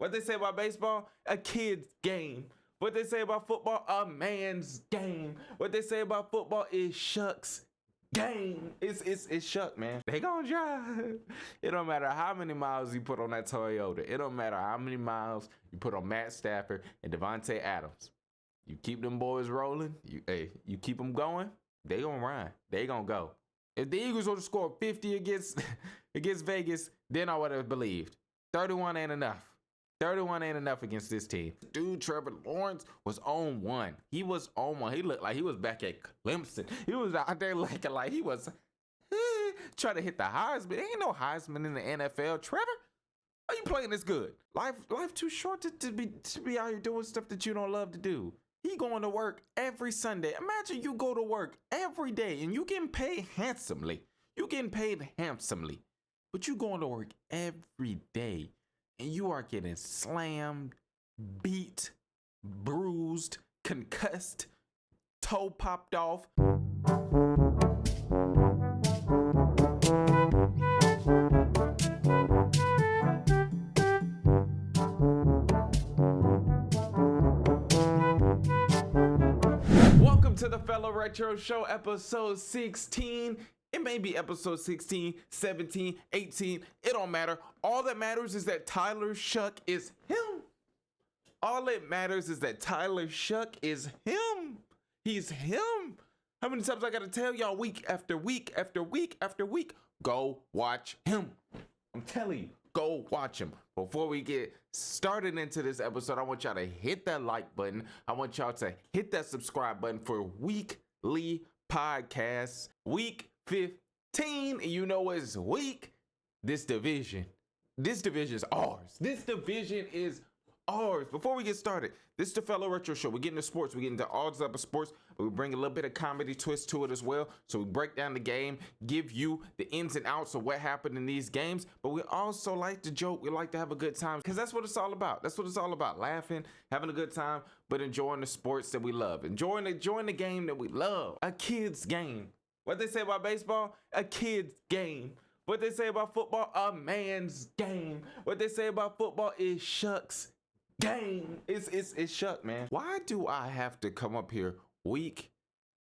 What they say about baseball? A kid's game. What they say about football? A man's game. What they say about football is Shuck's game. It's Shough, man. They gonna drive. It don't matter how many miles you put on that Toyota. It don't matter how many miles you put on Matt Stafford and Devontae Adams. You keep them boys rolling. You keep them going. They gonna run. They gonna go. If the Eagles would have scored 50 against Vegas, then I would have believed. 31 ain't enough. 31 ain't enough against this team. Dude, Trevor Lawrence was on one. He was on one. He looked like he was back at Clemson. He was out there looking like he was trying to hit the Heisman. Ain't no Heisman in the NFL. Trevor, why you playing this good? Life too short to be out here doing stuff that you don't love to do. He going to work every Sunday. Imagine you go to work every day and you getting paid handsomely. You getting paid handsomely. But you going to work every day and you are getting slammed, beat, bruised, concussed, toe popped off. Welcome to the Fellowretro Show, episode 16. It may be episode 16, 17, 18. It don't matter. All that matters is that Tyler Shough is him. All that matters is that Tyler Shough is him. He's him. How many times I gotta tell y'all week after week after week after week? Go watch him. I'm telling you, go watch him. Before we get started into this episode, I want y'all to hit that like button. I want y'all to hit that subscribe button for weekly podcasts. Week 15, and you know it's week. This division is ours. This division is ours. Before we get started, this is the Fellowretro Show. We get into sports. We get into all type of sports, but we bring a little bit of comedy twist to it as well. So we break down the game, give you the ins and outs of what happened in these games, but we also like to joke. We like to have a good time because that's what it's all about. That's what it's all about. Laughing, having a good time, but enjoying the sports that we love. Enjoying the game that we love. A kid's game. What they say about baseball? A kid's game. What they say about football? A man's game. What they say about football is Shuck's game. It's Shough, man. Why do I have to come up here week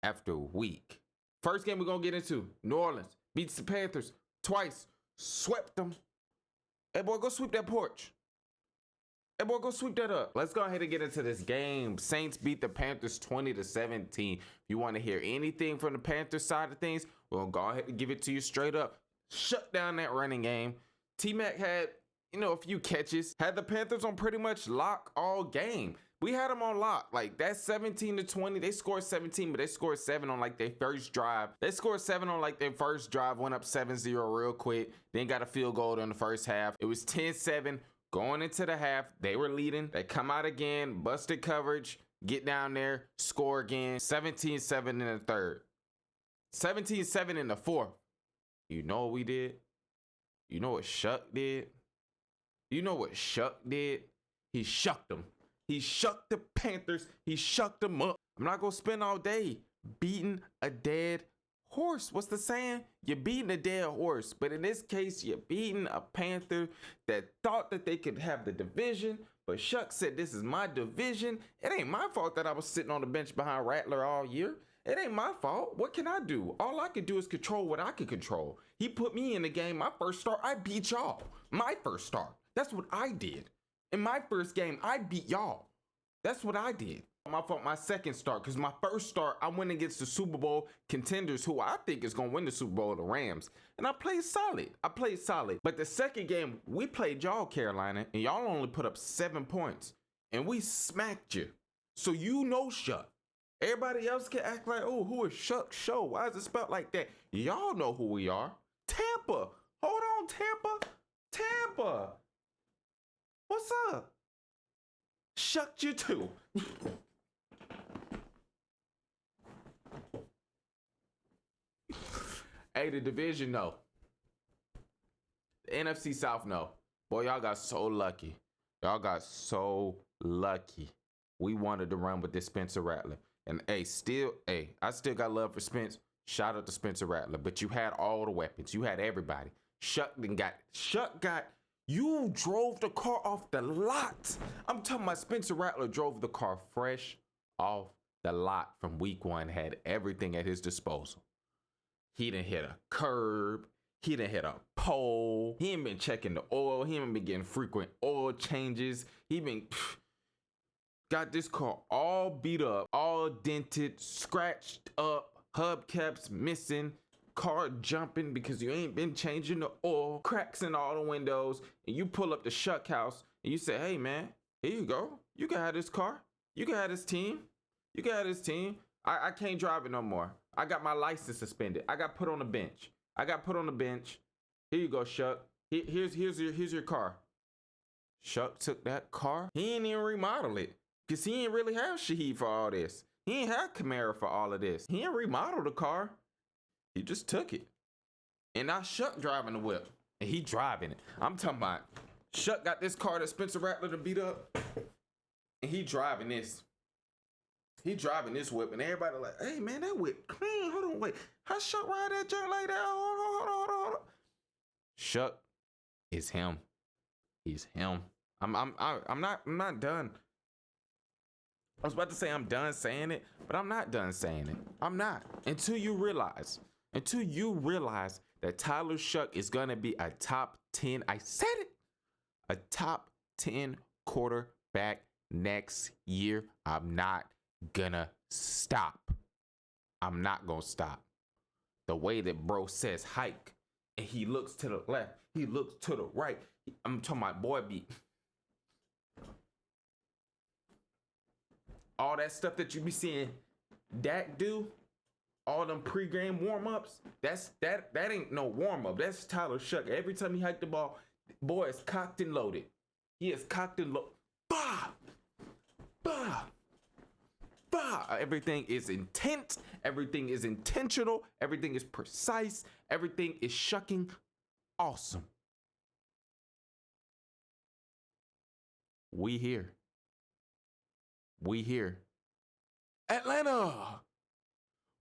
after week? First game we're gonna get into, New Orleans beats the Panthers twice, swept them. Hey boy, go sweep that porch. Hey boy, go sweep that up. Let's go ahead and get into this game. Saints beat the Panthers 20-17. If you want to hear anything from the Panthers side of things, we're gonna go ahead and give it to you straight up. Shut down that running game. T-Mac had, a few catches. Had the Panthers on pretty much lock all game. We had them on lock. Like, that's 17-20. They scored 17, but they scored 7 on like their first drive. They scored 7 on like their first drive, went up 7-0 real quick. Then got a field goal in the first half. It was 10-7. Going into the half, they were leading. They come out again, busted coverage, get down there, score again. 17-7 in the third. 17-7 in the fourth. You know what we did? You know what Shough did? You know what Shough did? He shucked them. He shucked the Panthers. He shucked them up. I'm not going to spend all day beating a dead horse. What's the saying? You're beating a dead horse. But in this case, you're beating a Panther that thought that they could have the division. But Shough said, this is my division. It ain't my fault that I was sitting on the bench behind Rattler all year. It ain't my fault. What can I do? All I can do is control what I can control. He put me in the game. My first start, I beat y'all. My first start. That's what I did. In my first game, I beat y'all. That's what I did. My fault, my second start, because my first start, I went against the Super Bowl contenders who I think is going to win the Super Bowl, the Rams. And I played solid. But the second game, we played y'all, Carolina, and y'all only put up 7 points. And we smacked you. So you know Shough. Everybody else can act like, oh, who is Shough? Why is it spelled like that? Y'all know who we are. Tampa. Hold on, Tampa. What's up? Shucked you too. Hey, the division, no. The NFC South, no. Boy, y'all got so lucky. We wanted to run with this Spencer Rattler. And I still got love for Spence. Shout out to Spencer Rattler. But you had all the weapons. You had everybody. Shough got You drove the car off the lot. I'm talking about Spencer Rattler drove the car fresh off the lot from week one, had everything at his disposal. He didn't hit a curb. He didn't hit a pole. He ain't been checking the oil. He ain't been getting frequent oil changes. He been got this car all beat up, all dented, scratched up, hubcaps missing, car jumping because you ain't been changing the oil, cracks in all the windows, and you pull up the Shough house and you say, hey man, here you go. You can have this car. You can have this team. You can have this team. I can't drive it no more. I got my license suspended. I got put on the bench. Here you go, Shough. Here's your car. Shough took that car. He ain't even remodel it. Cause he ain't really have Shough for all this. He ain't have Camaro for all of this. He ain't remodel the car. He just took it. And now Shough driving the whip. And he driving it. I'm talking about Shough got this car that Spencer Rattler to beat up. And he driving this. He driving this whip. And everybody like, hey man, that whip clean. Hold on, wait. How Shough ride that junk like that? Hold on. Shough is him. He's him. I'm not done. I was about to say I'm done saying it, but I'm not done saying it. I'm not. Until you realize that Tyler Shough is going to be a top 10, I said it, a top 10 quarterback next year, I'm not gonna stop. I'm not gonna stop. The way that bro says hike, and he looks to the left, he looks to the right. I'm talking about boy beat. All that stuff that you be seeing Dak do, all them pregame warm-ups, that ain't no warm-up. That's Tyler Shough. Every time he hiked the ball, boy is cocked and loaded. He is cocked and loaded. Bah! Bah! Bah! Everything is intense. Everything is intentional. Everything is precise. Everything is shucking awesome. We here. Atlanta,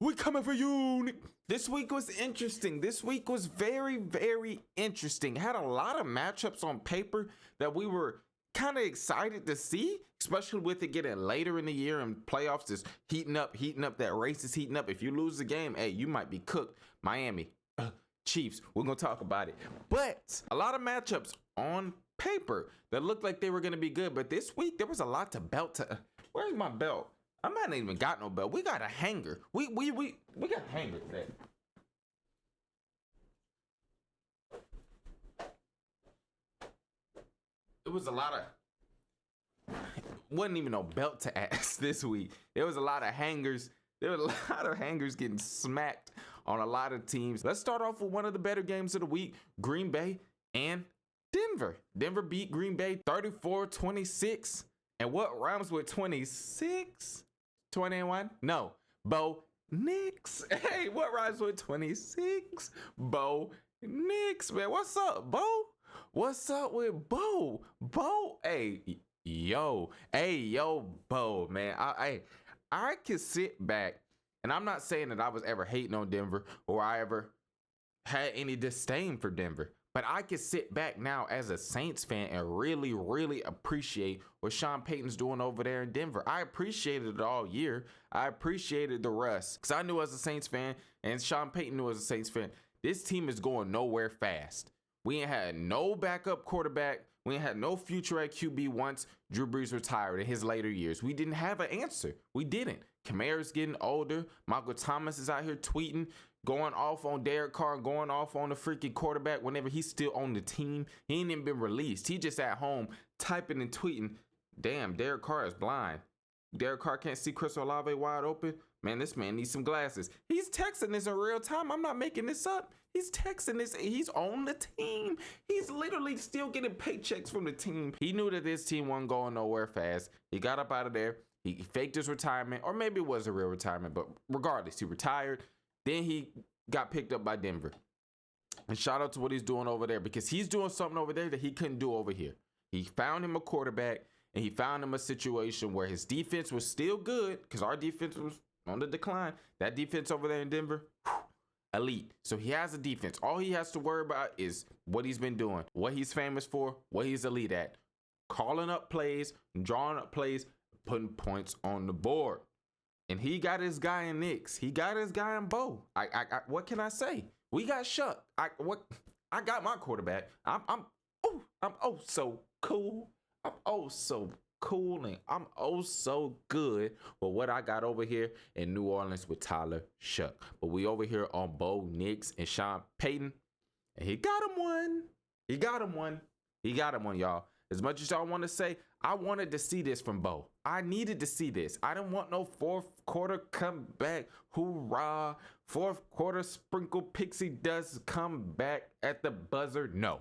we coming for you. This week was interesting. This week was very, very interesting. Had a lot of matchups on paper that we were kind of excited to see, especially with it getting later in the year and playoffs is heating up. That race is heating up. If you lose the game, hey, you might be cooked. Miami, Chiefs, we're going to talk about it. But a lot of matchups on paper that looked like they were going to be good. But this week, there was a lot to belt to. Where's my belt? I might not even got no belt. We got a hanger. We got a hanger today. It was a lot of, wasn't even no belt to ask this week. There was a lot of hangers. There were a lot of hangers getting smacked on a lot of teams. Let's start off with one of the better games of the week, Green Bay and Denver. Denver beat Green Bay 34-26. And what rhymes with 26? 21? No. Bo Nix. Hey, what rhymes with 26? Bo Nix, man. What's up, Bo? What's up with Bo? Bo, hey, yo, Bo, man. I can sit back, and I'm not saying that I was ever hating on Denver or I ever had any disdain for Denver. But I can sit back now as a Saints fan and really, really appreciate what Sean Payton's doing over there in Denver. I appreciated it all year. I appreciated the rust because I knew as a Saints fan and Sean Payton knew as a Saints fan, this team is going nowhere fast. We ain't had no backup quarterback. We ain't had no future at QB once Drew Brees retired in his later years. We didn't have an answer. We didn't. Kamara's getting older. Michael Thomas is out here tweeting, going off on Derek Carr, going off on the freaking quarterback whenever he's still on the team. He ain't even been released. He just at home typing and tweeting, damn, Derek Carr is blind. Derek Carr can't see Chris Olave wide open. Man, this man needs some glasses. He's texting this in real time. I'm not making this up. He's texting this. He's on the team. He's literally still getting paychecks from the team. He knew that this team wasn't going nowhere fast. He got up out of there. He faked his retirement, or maybe it was a real retirement, but regardless, he retired. Then he got picked up by Denver. And shout out to what he's doing over there because he's doing something over there that he couldn't do over here. He found him a quarterback and he found him a situation where his defense was still good because our defense was on the decline. That defense over there in Denver, elite. So he has a defense. All he has to worry about is what he's been doing, what he's famous for, what he's elite at. Calling up plays, drawing up plays, putting points on the board. And he got his guy in Knicks. He got his guy in Bo. What can I say? We got Shough. I got my quarterback. I'm so cool. I'm so cool, and I'm so good with what I got over here in New Orleans with Tyler Shough. But we over here on Bo Nix and Sean Payton, and he got him one. He got him one, y'all. As much as y'all want to say, I wanted to see this from Bo. I needed to see this. I didn't want no fourth quarter comeback. Hoorah. Fourth quarter sprinkle pixie dust come back at the buzzer. No.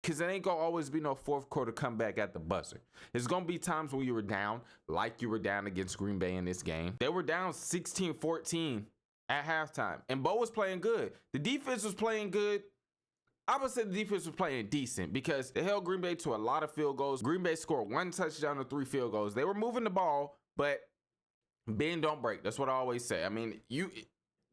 Because it ain't going to always be no fourth quarter comeback at the buzzer. There's going to be times when you were down, like you were down against Green Bay in this game. They were down 16-14 at halftime. And Bo was playing good. The defense was playing good. I would say the defense was playing decent because they held Green Bay to a lot of field goals. Green Bay scored 1 touchdown and 3 field goals. They were moving the ball, but bend don't break. That's what I always say. I mean,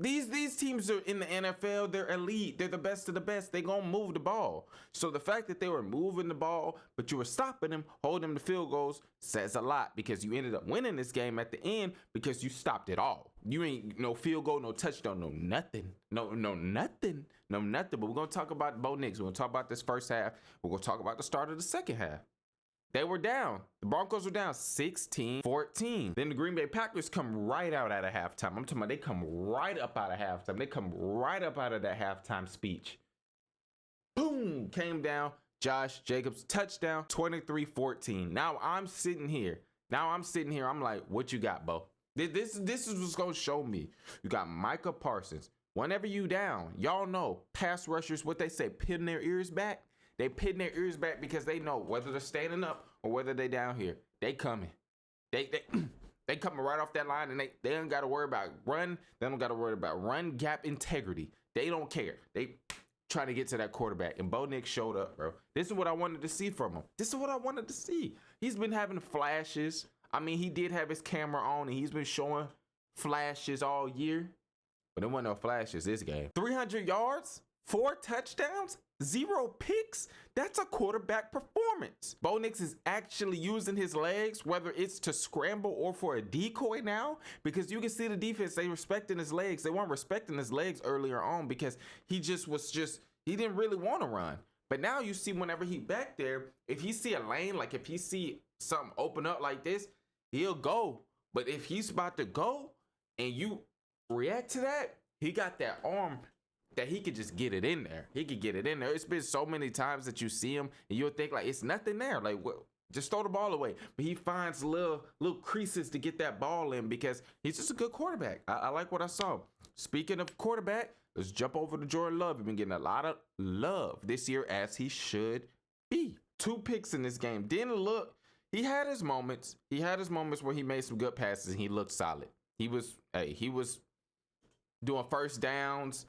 these teams are in the NFL. They're elite. They're the best of the best. They're going to move the ball. So the fact that they were moving the ball, but you were stopping them, holding them to field goals, says a lot because you ended up winning this game at the end because you stopped it all. You ain't no field goal, no touchdown, no nothing. No nothing. But we're going to talk about Bo Nix. We're going to talk about this first half. We're going to talk about the start of the second half. They were down. The Broncos were down 16-14. Then the Green Bay Packers come right out at a halftime. I'm talking about they come right up out of halftime. They come right up out of that halftime speech. Boom! Came down. Josh Jacobs touchdown, 23-14. Now I'm sitting here. I'm like, what you got, Bo? This is what's going to show me. You got Micah Parsons. Whenever you down, y'all know pass rushers, what they say, pitting their ears back. They pitting their ears back because they know whether they're standing up or whether they down here. They coming. They coming right off that line, and they don't got to worry about run. They don't got to worry about run gap integrity. They don't care. They trying to get to that quarterback. And Bo Nix showed up, bro. This is what I wanted to see from him. This is what I wanted to see. He's been having flashes. I mean, he did have his camera on, and he's been showing flashes all year. But there wasn't no flashes this game. 300 yards, 4 touchdowns, 0 picks. That's a quarterback performance. Bo Nix is actually using his legs, whether it's to scramble or for a decoy now, because you can see the defense, they respecting his legs. They weren't respecting his legs earlier on because he didn't really want to run. But now you see whenever he back there, if he see a lane, like if he see something open up like this, he'll go. But if he's about to go and you react to that, he got that arm that he could just get it in there. He could get it in there. It's been so many times that you see him and you'll think like it's nothing there. Like, what? Just throw the ball away. But he finds little creases to get that ball in because he's just a good quarterback. I like what I saw. Speaking of quarterback, let's jump over to Jordan Love. He's been getting a lot of love this year as he should be. 2 picks in this game. Didn't look. He had his moments. He had his moments where he made some good passes and he looked solid. He was doing first downs,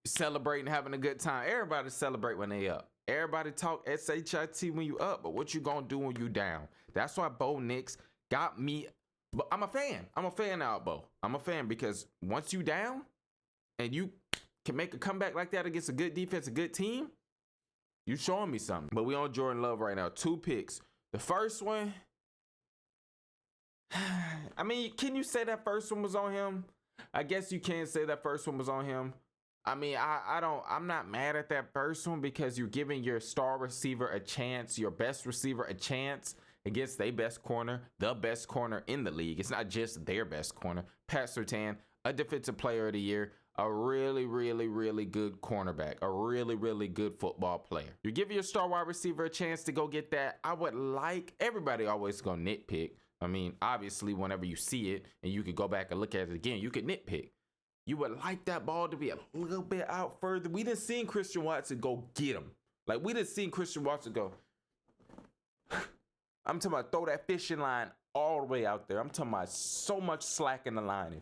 celebrating, having a good time. Everybody celebrate when they up. Everybody talk SHIT when you up, but what you gonna do when you down? That's why Bo Nix got me. But I'm a fan. I'm a fan now, Bo. I'm a fan because once you down and you can make a comeback like that against a good defense, a good team, you showing me something. But we on Jordan Love right now. 2 picks. The first one, I mean, can you say that first one was on him? I guess you can say that first one was on him. I mean, I'm not mad at that first one because you're giving your star receiver a chance, your best receiver a chance against their best corner, the best corner in the league. It's not just their best corner. Pat Surtain, a defensive player of the year, a really, really, really good cornerback, a really, really good football player. You give your star wide receiver a chance to go get that. I would like, everybody always go nitpick. I mean, obviously, whenever you see it and you could go back and look at it again, you could nitpick. You would like that ball to be a little bit out further. We didn't see Christian Watson go get him. Like, we didn't see Christian Watson go. I'm talking about throw that fishing line all the way out there. I'm talking about so much slack in the line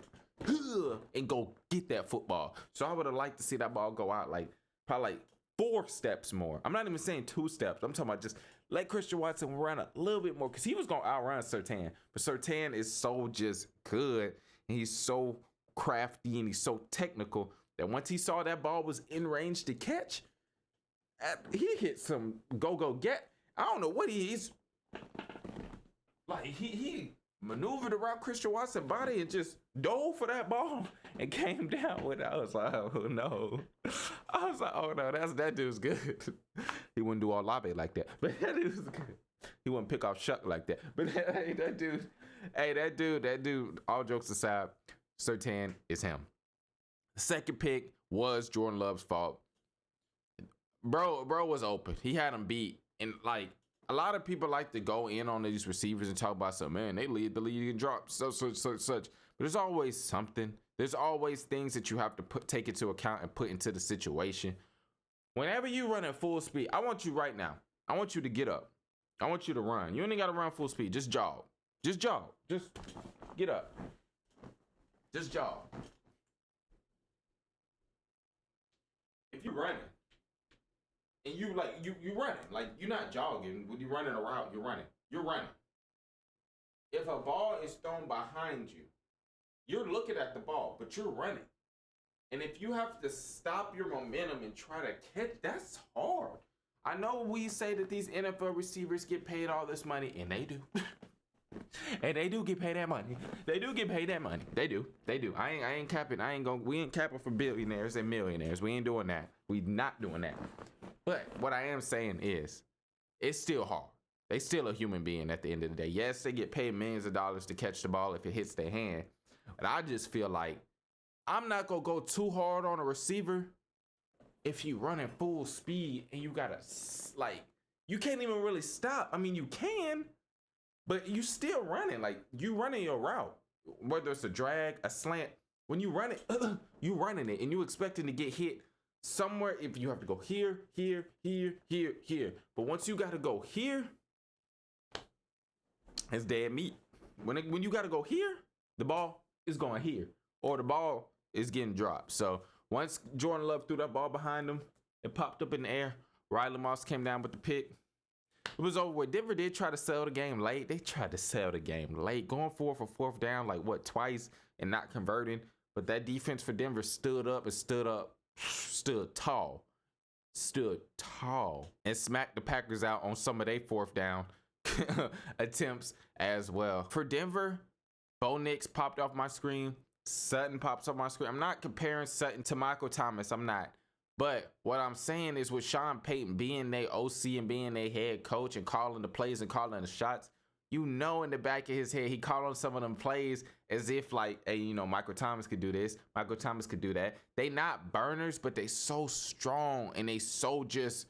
and go get that football. So I would have liked to see that ball go out like probably like 4 steps more. I'm not even saying 2 steps. I'm talking about just let Christian Watson run a little bit more because he was going to outrun Surtain. But Surtain is so just good and he's so crafty and he's so technical that once he saw that ball was in range to catch, he hit some go get. I don't know what he's like. He maneuvered around Christian Watson's body and just dove for that ball and came down with it. I was like, oh no. I was like, oh no, that dude's good. He wouldn't do Olave like that, but that dude's good. He wouldn't pick off Shough like that. But hey, that dude, all jokes aside, Surtain is him. The second pick was Jordan Love's fault. Bro was open. He had him beat. And like, a lot of people like to go in on these receivers and talk about some, man, they lead the league in drops, such. But there's always something. There's always things that you have to take into account and put into the situation. Whenever you run at full speed, I want you right now. I want you to get up. I want you to run. You ain't got to run full speed. Just jog. Just jog. Just get up. Just jog. If you're running, and you running, like you're not jogging. When you're running around, you're running. You're running. If a ball is thrown behind you, you're looking at the ball, but you're running. And if you have to stop your momentum and try to catch, that's hard. I know we say that these NFL receivers get paid all this money, and they do. And they do get paid that money. They do get paid that money. They do. I ain't capping. We ain't capping for billionaires and millionaires. We ain't doing that. We not doing that. But what I am saying is, it's still hard. They still a human being at the end of the day. Yes, they get paid millions of dollars to catch the ball if it hits their hand. But I just feel like I'm not going to go too hard on a receiver if you running full speed and you got to, like, you can't even really stop. I mean, you can, but you still running. Like, you running your route. Whether it's a drag, a slant, when you run it, you running it and you expecting to get hit somewhere. If you have to go here. But once you got to go here, it's dead meat. When you got to go here, the ball is going here, or the ball is getting dropped. So once Jordan Love threw that ball behind him, it popped up in the air. Riley Moss came down with the pick. It was over with. Denver did try to sell the game late. They tried to sell the game late, going for fourth down, like what, twice, and not converting. But that defense for Denver stood tall, and smacked the Packers out on some of their fourth down attempts as well. For Denver, Bo Nix popped off my screen. Sutton pops off my screen. I'm not comparing Sutton to Michael Thomas. I'm not. But what I'm saying is, with Sean Payton being their OC and being their head coach and calling the plays and calling the shots, you know, in the back of his head, he called on some of them plays as if like, hey, you know, Michael Thomas could do this. Michael Thomas could do that. They not burners, but they so strong and they so just,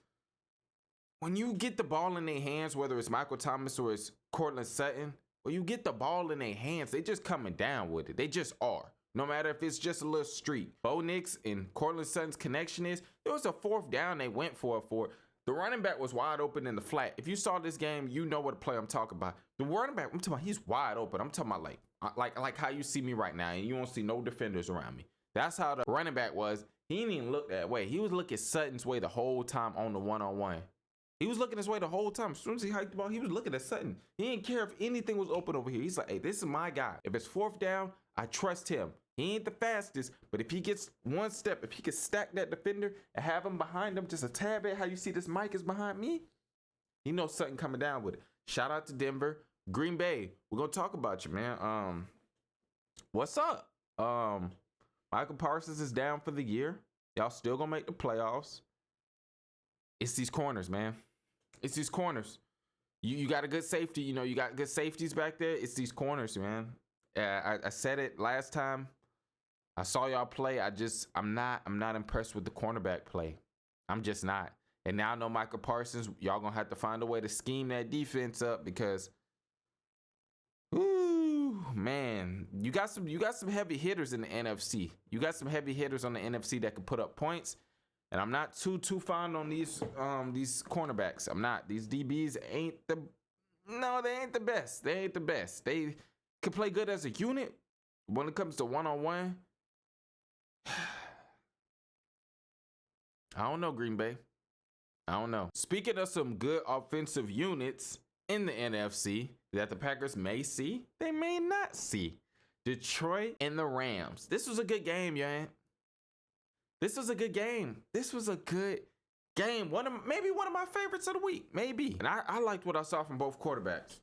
when you get the ball in their hands, whether it's Michael Thomas or it's Cortland Sutton, when you get the ball in their hands, they just coming down with it. They just are. No matter if it's just a little streak. Bo Nix and Cortland Sutton's connection is, it was a fourth down they went for. The running back was wide open in the flat. If you saw this game, you know what play I'm talking about. The running back, I'm talking about, he's wide open. I'm talking about like how you see me right now, and you won't see no defenders around me. That's how the running back was. He didn't even look that way. He was looking Sutton's way the whole time on the one-on-one. He was looking his way the whole time. As soon as he hiked the ball, he was looking at Sutton. He didn't care if anything was open over here. He's like, hey, this is my guy. If it's fourth down, I trust him. He ain't the fastest, but if he gets one step, if he can stack that defender and have him behind him just a tad bit, how you see this mic is behind me, he knows something coming down with it. Shout out to Denver. Green Bay, we're going to talk about you, man. What's up? Michael Parsons is down for the year. Y'all still going to make the playoffs. It's these corners, man. It's these corners. You got a good safety. You know, you got good safeties back there. It's these corners, man. I said it last time. I saw y'all play. I'm not impressed with the cornerback play. I'm just not. And now I know Michael Parsons, y'all gonna have to find a way to scheme that defense up, because, ooh, man, you got some heavy hitters in the NFC. You got some heavy hitters on the NFC that can put up points. And I'm not too fond on these cornerbacks. I'm not. These DBs they ain't the best. They ain't the best. They can play good as a unit. When it comes to one-on-one, I don't know, Green Bay. I don't know. Speaking of some good offensive units in the NFC that the Packers may see, they may not see. Detroit and the Rams. This was a good game, man. This was a good game. This was a good game. Maybe one of my favorites of the week. Maybe. And I liked what I saw from both quarterbacks.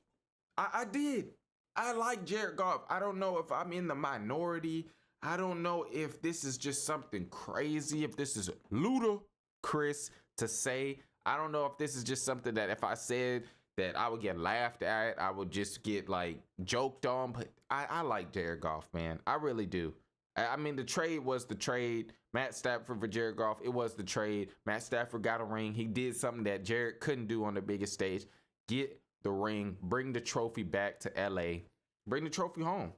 I did. I like Jared Goff. I don't know if I'm in the minority. I don't know if this is just something crazy, if this is ludicrous to say. I don't know if this is just something that if I said that I would get laughed at, I would just get like joked on. But I like Jared Goff, man. I really do. I mean, the trade was the trade. Matt Stafford for Jared Goff, it was the trade. Matt Stafford got a ring. He did something that Jared couldn't do on the biggest stage. Get the ring, bring the trophy back to LA, bring the trophy home.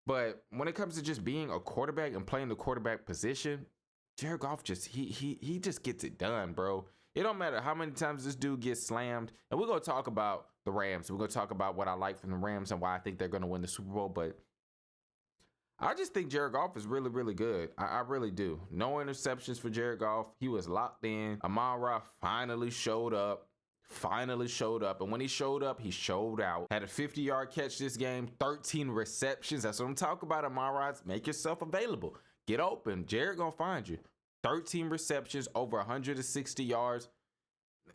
But when it comes to just being a quarterback and playing the quarterback position, Jared Goff just he just gets it done, bro. It don't matter how many times this dude gets slammed. And we're gonna talk about the Rams. We're gonna talk about what I like from the Rams and why I think they're gonna win the Super Bowl. But I just think Jared Goff is really, really good. I really do. No interceptions for Jared Goff. He was locked in. Amon-Ra finally showed up. And when he showed up, he showed out. Had a 50-yard catch this game, 13 receptions. That's what I'm talking about, Amon-Ra. Make yourself available. Get open. Jared gonna find you. 13 receptions, over 160 yards.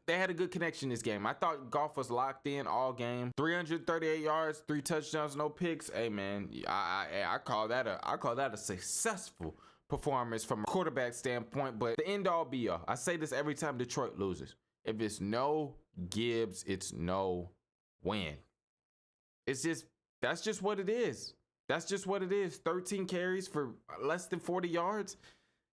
They had a good connection this game. I thought Goff was locked in all game. 338 yards, 3 touchdowns, no picks. Hey man, I call that a successful performance from a quarterback standpoint. But the end all be all. I say this every time Detroit loses. If it's no Gibbs, it's no win. That's just what it is. That's just what it is. 13 carries for less than 40 yards.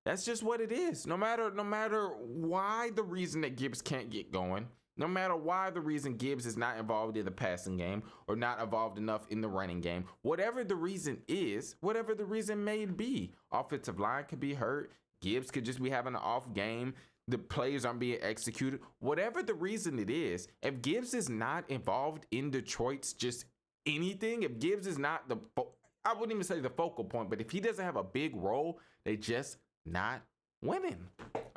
That's just what it is. No matter why the reason that Gibbs can't get going, no matter why the reason Gibbs is not involved in the passing game or not involved enough in the running game, whatever the reason is, whatever the reason may be, offensive line could be hurt. Gibbs could just be having an off game. The plays aren't being executed. Whatever the reason it is, if Gibbs is not involved in Detroit's just anything, if Gibbs is not I wouldn't even say the focal point, but if he doesn't have a big role, they just not winning.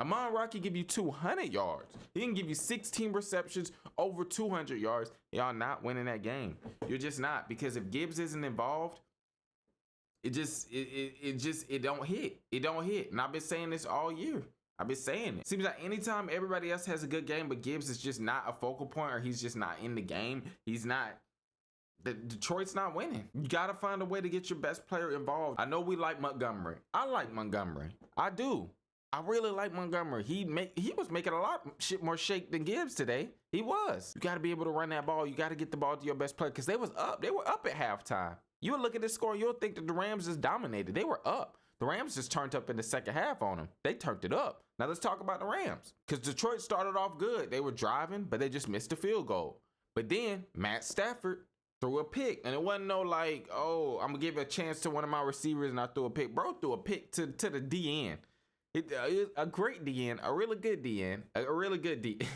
Amon-Ra can give you 200 yards. He can give you 16 receptions, over 200 yards. Y'all not winning that game. You're just not, because if Gibbs isn't involved, it don't hit. It don't hit. And I've been saying this all year. I've been saying it. Seems like anytime everybody else has a good game, but Gibbs is just not a focal point, or he's just not in the game, he's not. Detroit's not winning. You got to find a way to get your best player involved. I know we like Montgomery. I like Montgomery. I do. I really like Montgomery. He was making a lot more shake than Gibbs today. He was. You got to be able to run that ball. You got to get the ball to your best player, because they was up. They were up at halftime. You would look at this score, you'll think that the Rams just dominated. They were up. The Rams just turned up in the second half on them. They turned it up. Now let's talk about the Rams, because Detroit started off good. They were driving, but they just missed a field goal. But then Matt Stafford threw a pick, and it wasn't no like, oh, I'm gonna give a chance to one of my receivers and I threw a pick. Bro threw a pick to the DN. A great DN, a really good DN, a really good DN.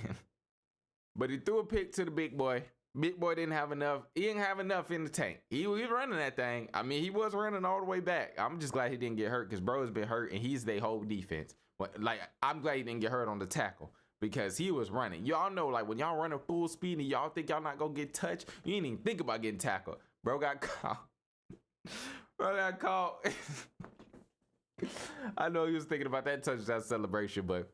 But he threw a pick to the big boy. Big boy didn't have enough. He didn't have enough in the tank. He was running that thing. I mean, he was running all the way back. I'm just glad he didn't get hurt, because bro has been hurt and he's their whole defense. But like, I'm glad he didn't get hurt on the tackle, because he was running. Y'all know, like, when y'all running full speed and y'all think y'all not gonna get touched, you ain't even think about getting tackled. Bro got caught. Bro got caught. I know he was thinking about that touchdown celebration, but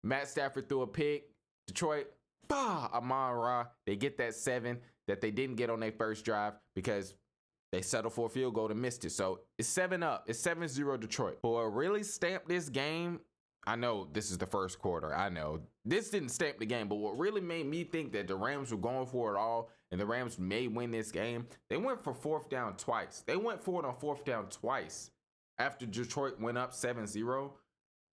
Matt Stafford threw a pick. Detroit, Amon-Ra, they get that 7 that they didn't get on their first drive because they settled for a field goal and missed it. So it's 7-up. It's 7-0 Detroit. But what really stamped this game, I know this is the first quarter. I know this didn't stamp the game, but what really made me think that the Rams were going for it all and the Rams may win this game, they went for fourth down twice. They went for it on fourth down twice after Detroit went up 7-0.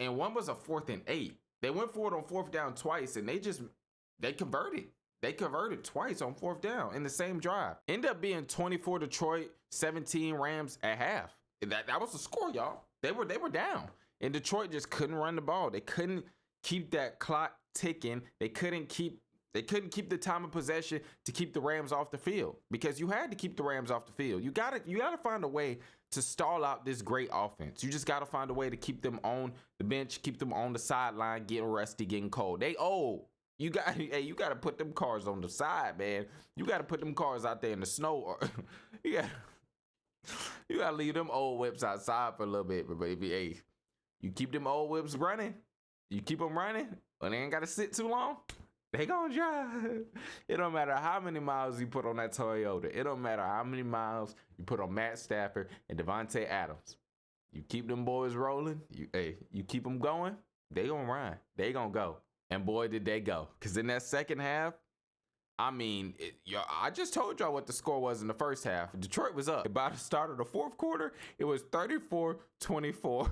And one was a 4th and 8. They went for it on fourth down twice, and they converted. They converted twice on fourth down in the same drive. Ended up being 24 Detroit, 17 Rams at half. That was the score, y'all. They were down. And Detroit just couldn't run the ball. They couldn't keep that clock ticking. They couldn't keep the time of possession to keep the Rams off the field, because you had to keep the Rams off the field. You gotta find a way to stall out this great offense. You just gotta find a way to keep them on the bench, keep them on the sideline, getting rusty, getting cold. They old. You gotta put them cars on the side, man. You gotta put them cars out there in the snow, or you gotta leave them old whips outside for a little bit, baby. Hey, You keep them old whips running. You keep them running, but they ain't got to sit too long. They gonna drive. It don't matter how many miles you put on that Toyota. It don't matter how many miles you put on Matt Stafford and Devontae Adams. You keep them boys rolling. You keep them going. They gonna run. They gonna go. And boy, did they go. Because in that second half, I mean, I just told y'all what the score was in the first half. Detroit was up. By the start of the fourth quarter, it was 34-24.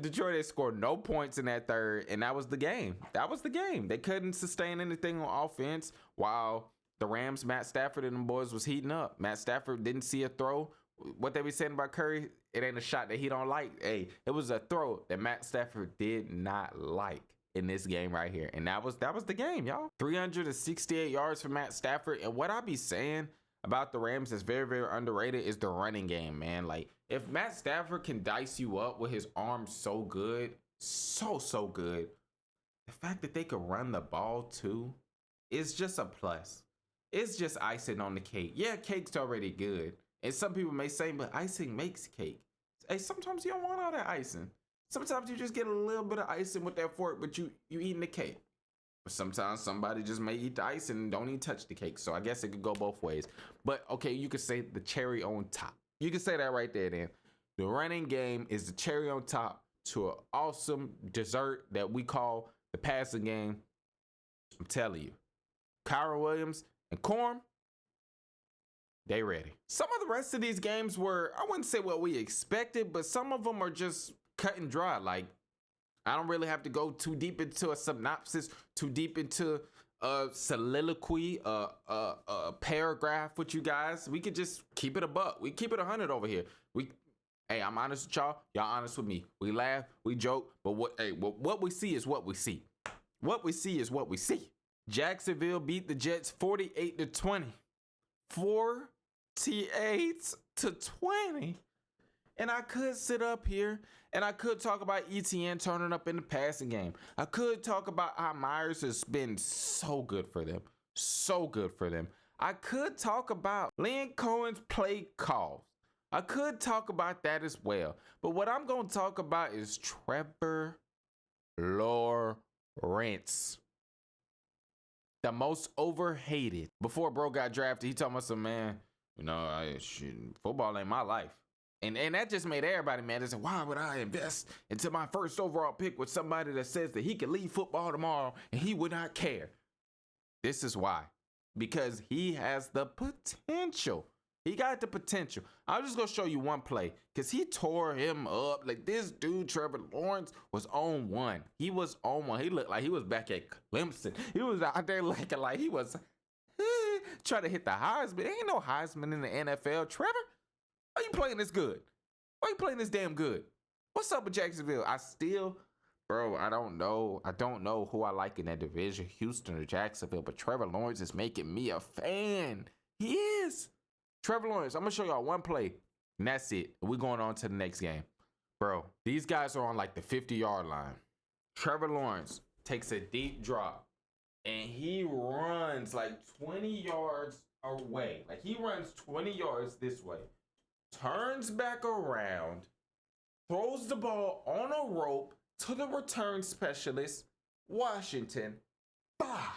Detroit, they scored no points in that third, and that was the game. That was the game. They couldn't sustain anything on offense while the Rams, Matt Stafford and them boys was heating up. Matt Stafford didn't see a throw. What they be saying about Curry, it ain't a shot that he don't like. Hey, it was a throw that Matt Stafford did not like in this game right here. And that was the game, y'all. 368 yards for Matt Stafford. And what I be saying about the Rams that's very, very underrated is the running game, man. Like, if Matt Stafford can dice you up with his arms so good, so good, the fact that they could run the ball too is just a plus. It's just icing on the cake. Yeah, cake's already good. And some people may say, but icing makes cake. Hey, sometimes you don't want all that icing. Sometimes you just get a little bit of icing with that fork, but you eating the cake. But sometimes somebody just may eat the icing and don't even touch the cake. So I guess it could go both ways. But okay, you could say the cherry on top. You can say that right there then. The running game is the cherry on top to an awesome dessert that we call the passing game. I'm telling you. Kyron Williams and Corm, they ready. Some of the rest of these games were, I wouldn't say what we expected, but some of them are just cut and dry. Like, I don't really have to go too deep into a synopsis, too deep into a soliloquy, a paragraph with you guys. We could just keep it a buck. We keep it 100 over here. Hey, I'm honest with y'all. Y'all honest with me. We laugh, we joke, but what we see is what we see. What we see is what we see. Jacksonville beat the Jets 48-20. 48-20. And I could sit up here and I could talk about ETN turning up in the passing game. I could talk about how Myers has been so good for them. So good for them. I could talk about Lynn Cohen's play calls. I could talk about that as well. But what I'm going to talk about is Trevor Lawrence. The most overhated. Before bro got drafted, he told me some, man, football ain't my life. And that just made everybody mad. They said, why would I invest into my first overall pick with somebody that says that he could leave football tomorrow and he would not care? This is why. Because he has the potential. He got the potential. I'm just going to show you one play because he tore him up. Like, this dude, Trevor Lawrence, was on one. He was on one. He looked like he was back at Clemson. He was out there looking like he was trying to hit the Heisman. There ain't no Heisman in the NFL. Trevor, why you playing this good? Why you playing this damn good? What's up with Jacksonville? I don't know. I don't know who I like in that division, Houston or Jacksonville, but Trevor Lawrence is making me a fan. He is. Trevor Lawrence, I'm going to show y'all one play, and that's it. We're going on to the next game. Bro, these guys are on like the 50-yard line. Trevor Lawrence takes a deep drop, and he runs like 20 yards away. Like, he runs 20 yards this way, turns back around, throws the ball on a rope to the return specialist, Washington. Bah!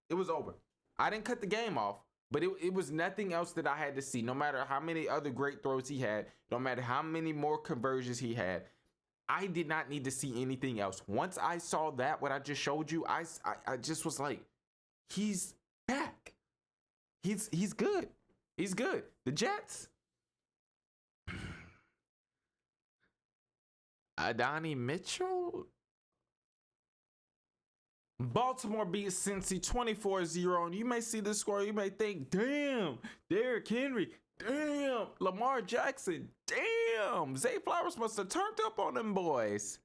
It was over. I didn't cut the game off. But it was nothing else that I had to see. No matter how many other great throws he had, no matter how many more conversions he had, I did not need to see anything else. Once I saw that, what I just showed you, I just was like, he's back. He's good. He's good. The Jets. Adonai Mitchell. Baltimore beat Cincy 24-0, and you may see this score, you may think, damn, Derrick Henry, damn, Lamar Jackson, damn, Zay Flowers must have turned up on them boys.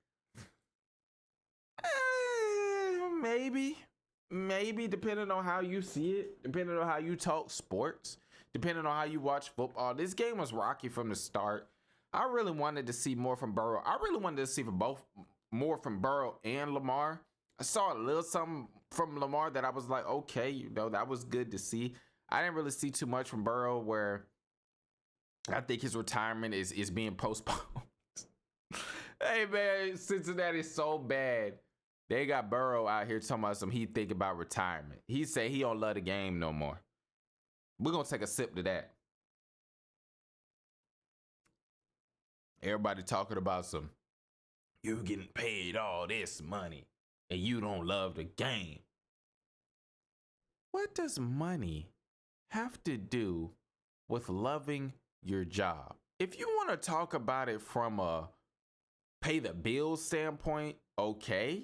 Maybe, depending on how you see it, depending on how you talk sports, depending on how you watch football. This game was rocky from the start. I really wanted to see more from Burrow. I really wanted to see more from Burrow and Lamar. I saw a little something from Lamar that I was like, okay, that was good to see. I didn't really see too much from Burrow where I think his retirement is being postponed. Hey man, Cincinnati's so bad. They got Burrow out here talking about he think about retirement. He say he don't love the game no more. We're gonna take a sip to that. Everybody talking about you're getting paid all this money and you don't love the game. What does money have to do with loving your job? If you want to talk about it from a pay the bills standpoint, okay.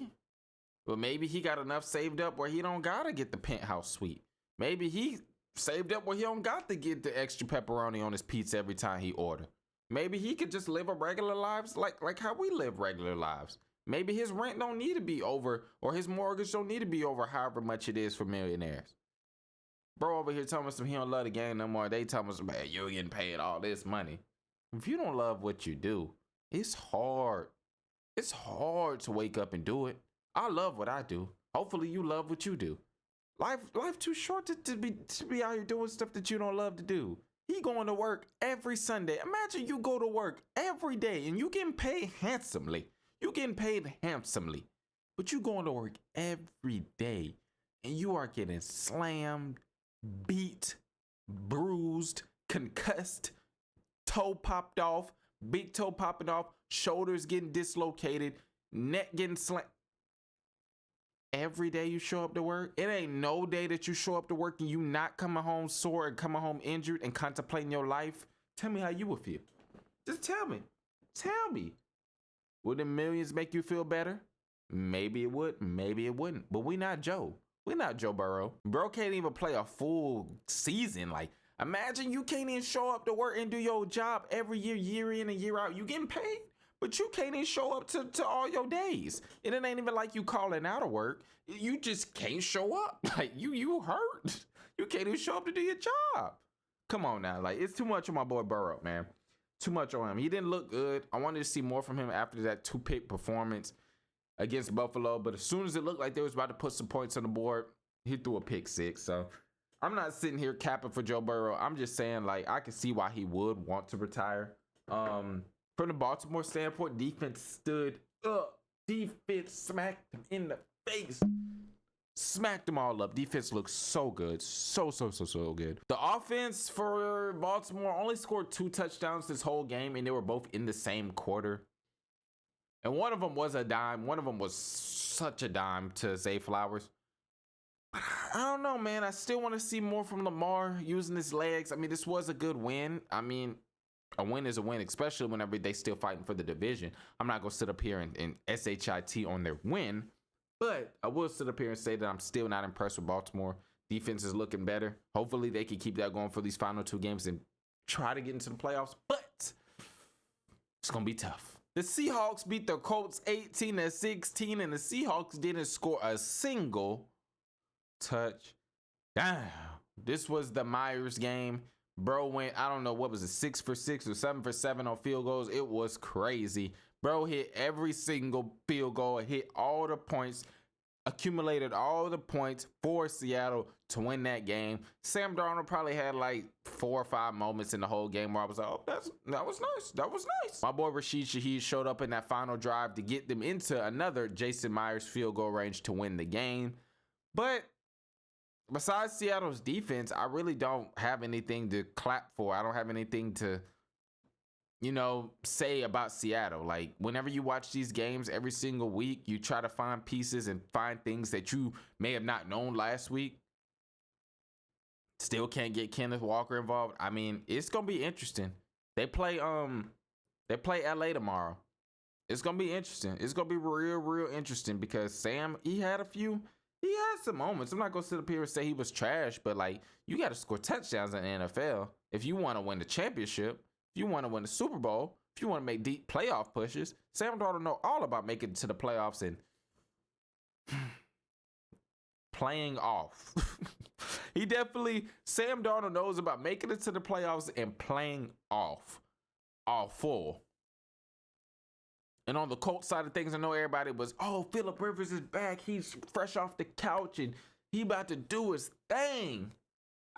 But maybe he got enough saved up where he don't gotta get the penthouse suite. Maybe he saved up where he don't got to get the extra pepperoni on his pizza every time he order. Maybe he could just live a regular lives like how we live regular lives. Maybe his rent don't need to be over, or his mortgage don't need to be over however much it is for millionaires. Bro over here telling us he don't love the game no more. They telling us, man, you're getting paid all this money. If you don't love what you do, it's hard. It's hard to wake up and do it. I love what I do. Hopefully you love what you do. Life too short to be out here doing stuff that you don't love to do. He going to work every Sunday. Imagine you go to work every day and you getting paid handsomely. You getting paid handsomely. But you going to work every day and you are getting slammed, beat, bruised, concussed, toe popped off, big toe popping off, shoulders getting dislocated, neck getting slammed. Every day you show up to work, it ain't no day that you show up to work and you not coming home sore and coming home injured and contemplating your life. Tell me how you would feel. Just tell me. Tell me. Would the millions make you feel better? Maybe it would, maybe it wouldn't. But we not Joe. We not Joe Burrow. Bro can't even play a full season. Like, imagine you can't even show up to work and do your job every year, year in and year out. You getting paid? But you can't even show up to all your days. And it ain't even like you calling out of work. You just can't show up. Like, you hurt. You can't even show up to do your job. Come on now. Like, it's too much on my boy Burrow, man. Too much on him. He didn't look good. I wanted to see more from him after that 2-pick performance against Buffalo. But as soon as it looked like they was about to put some points on the board, he threw a pick 6. So I'm not sitting here capping for Joe Burrow. I'm just saying, like, I can see why he would want to retire. From the Baltimore standpoint, defense stood up. Defense smacked him in the face. Smacked them all up. Defense looks so good. So good. The offense for Baltimore only scored 2 touchdowns this whole game, and they were both in the same quarter. And one of them was a dime. One of them was such a dime to Zay Flowers. But I don't know, man. I still want to see more from Lamar using his legs. I mean, this was a good win. I mean, a win is a win, especially whenever they still fighting for the division. I'm not going to sit up here and SHIT on their win, but I will sit up here and say that I'm still not impressed with Baltimore. Defense is looking better. Hopefully they can keep that going for these final 2 games and try to get into the playoffs, but it's going to be tough. The Seahawks beat the Colts 18-16, and the Seahawks didn't score a single touchdown. This was the Myers game. Bro went, I don't know, what was it, 6 for 6 or 7 for 7 on field goals. It was crazy. Bro hit every single field goal, hit all the points, accumulated all the points for Seattle to win that game. Sam Darnold probably had like 4 or 5 moments in the whole game where I was like, oh, that was nice. That was nice. My boy Rashid Shaheed showed up in that final drive to get them into another Jason Myers field goal range to win the game. But besides Seattle's defense, I really don't have anything to clap for. I don't have anything to, say about Seattle. Like, whenever you watch these games every single week, you try to find pieces and find things that you may have not known last week. Still can't get Kenneth Walker involved. I mean, it's going to be interesting. They play LA tomorrow. It's going to be interesting. It's going to be real interesting because Sam, he had some moments. I'm not going to sit up here and say he was trash, but like, you got to score touchdowns in the NFL if you want to win the championship, if you want to win the Super Bowl, if you want to make deep playoff pushes. Sam Darnold know all about making it to the playoffs and playing off. Sam Darnold knows about making it to the playoffs and playing off. All full. And on the Colts side of things, I know everybody was, oh, Phillip Rivers is back. He's fresh off the couch and he about to do his thing.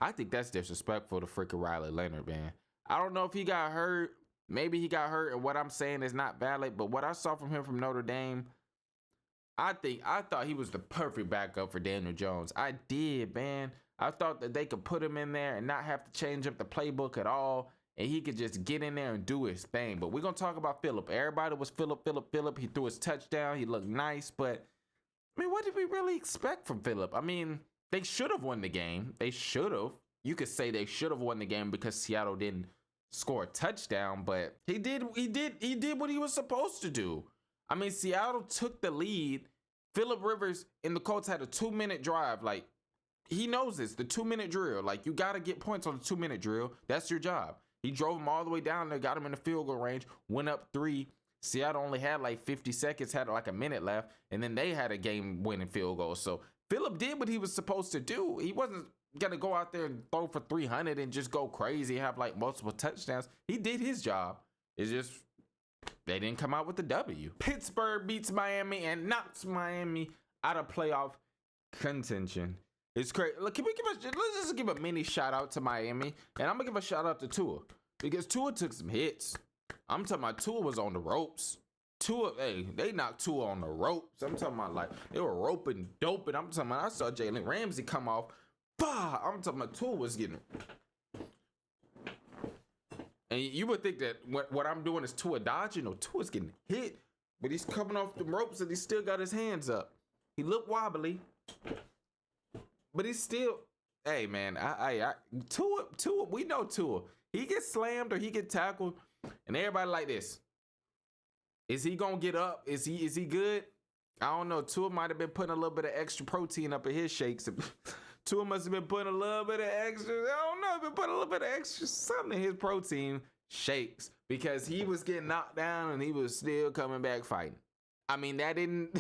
I think that's disrespectful to freaking Riley Leonard, man. I don't know if he got hurt. Maybe he got hurt, and what I'm saying is not valid. But what I saw from him from Notre Dame, I thought he was the perfect backup for Daniel Jones. I did, man. I thought that they could put him in there and not have to change up the playbook at all, and he could just get in there and do his thing. But we're gonna talk about Phillip. Everybody was Phillip. He threw his touchdown. He looked nice, but I mean, what did we really expect from Phillip? I mean, they should have won the game. They should have. You could say they should have won the game because Seattle didn't score a touchdown, but he did what he was supposed to do. I mean, Seattle took the lead. Phillip Rivers and the Colts had a 2-minute drive. Like, he knows this, the 2-minute drill. Like, you got to get points on the 2-minute drill. That's your job. He drove them all the way down there, got him in the field goal range, went up 3. Seattle only had like 50 seconds, had like a minute left, and then they had a game-winning field goal. So Phillip did what he was supposed to do. He wasn't going to go out there and throw for 300 and just go crazy, have like multiple touchdowns. He did his job. It's just they didn't come out with the W. Pittsburgh beats Miami and knocks Miami out of playoff contention. It's crazy. Look, let's just give a mini shout out to Miami, and I'm gonna give a shout out to Tua because Tua took some hits. I'm talking about Tua was on the ropes. Tua, hey, they knocked Tua on the ropes. I'm talking about like they were roping, doping. I'm talking about I saw Jalen Ramsey come off. Bah! I'm talking about Tua was getting. And you would think that what I'm doing is Tua dodging or Tua's getting hit, but he's coming off the ropes and he still got his hands up. He looked wobbly, but he's still. Hey man, Tua. We know Tua. He gets slammed or he get tackled, and everybody like this. Is he gonna get up? Is he good? I don't know. Tua might have been putting a little bit of extra protein up in his shakes. Tua must have been putting a little bit of extra, I don't know, been putting a little bit of extra something in his protein shakes because he was getting knocked down and he was still coming back fighting. I mean, that didn't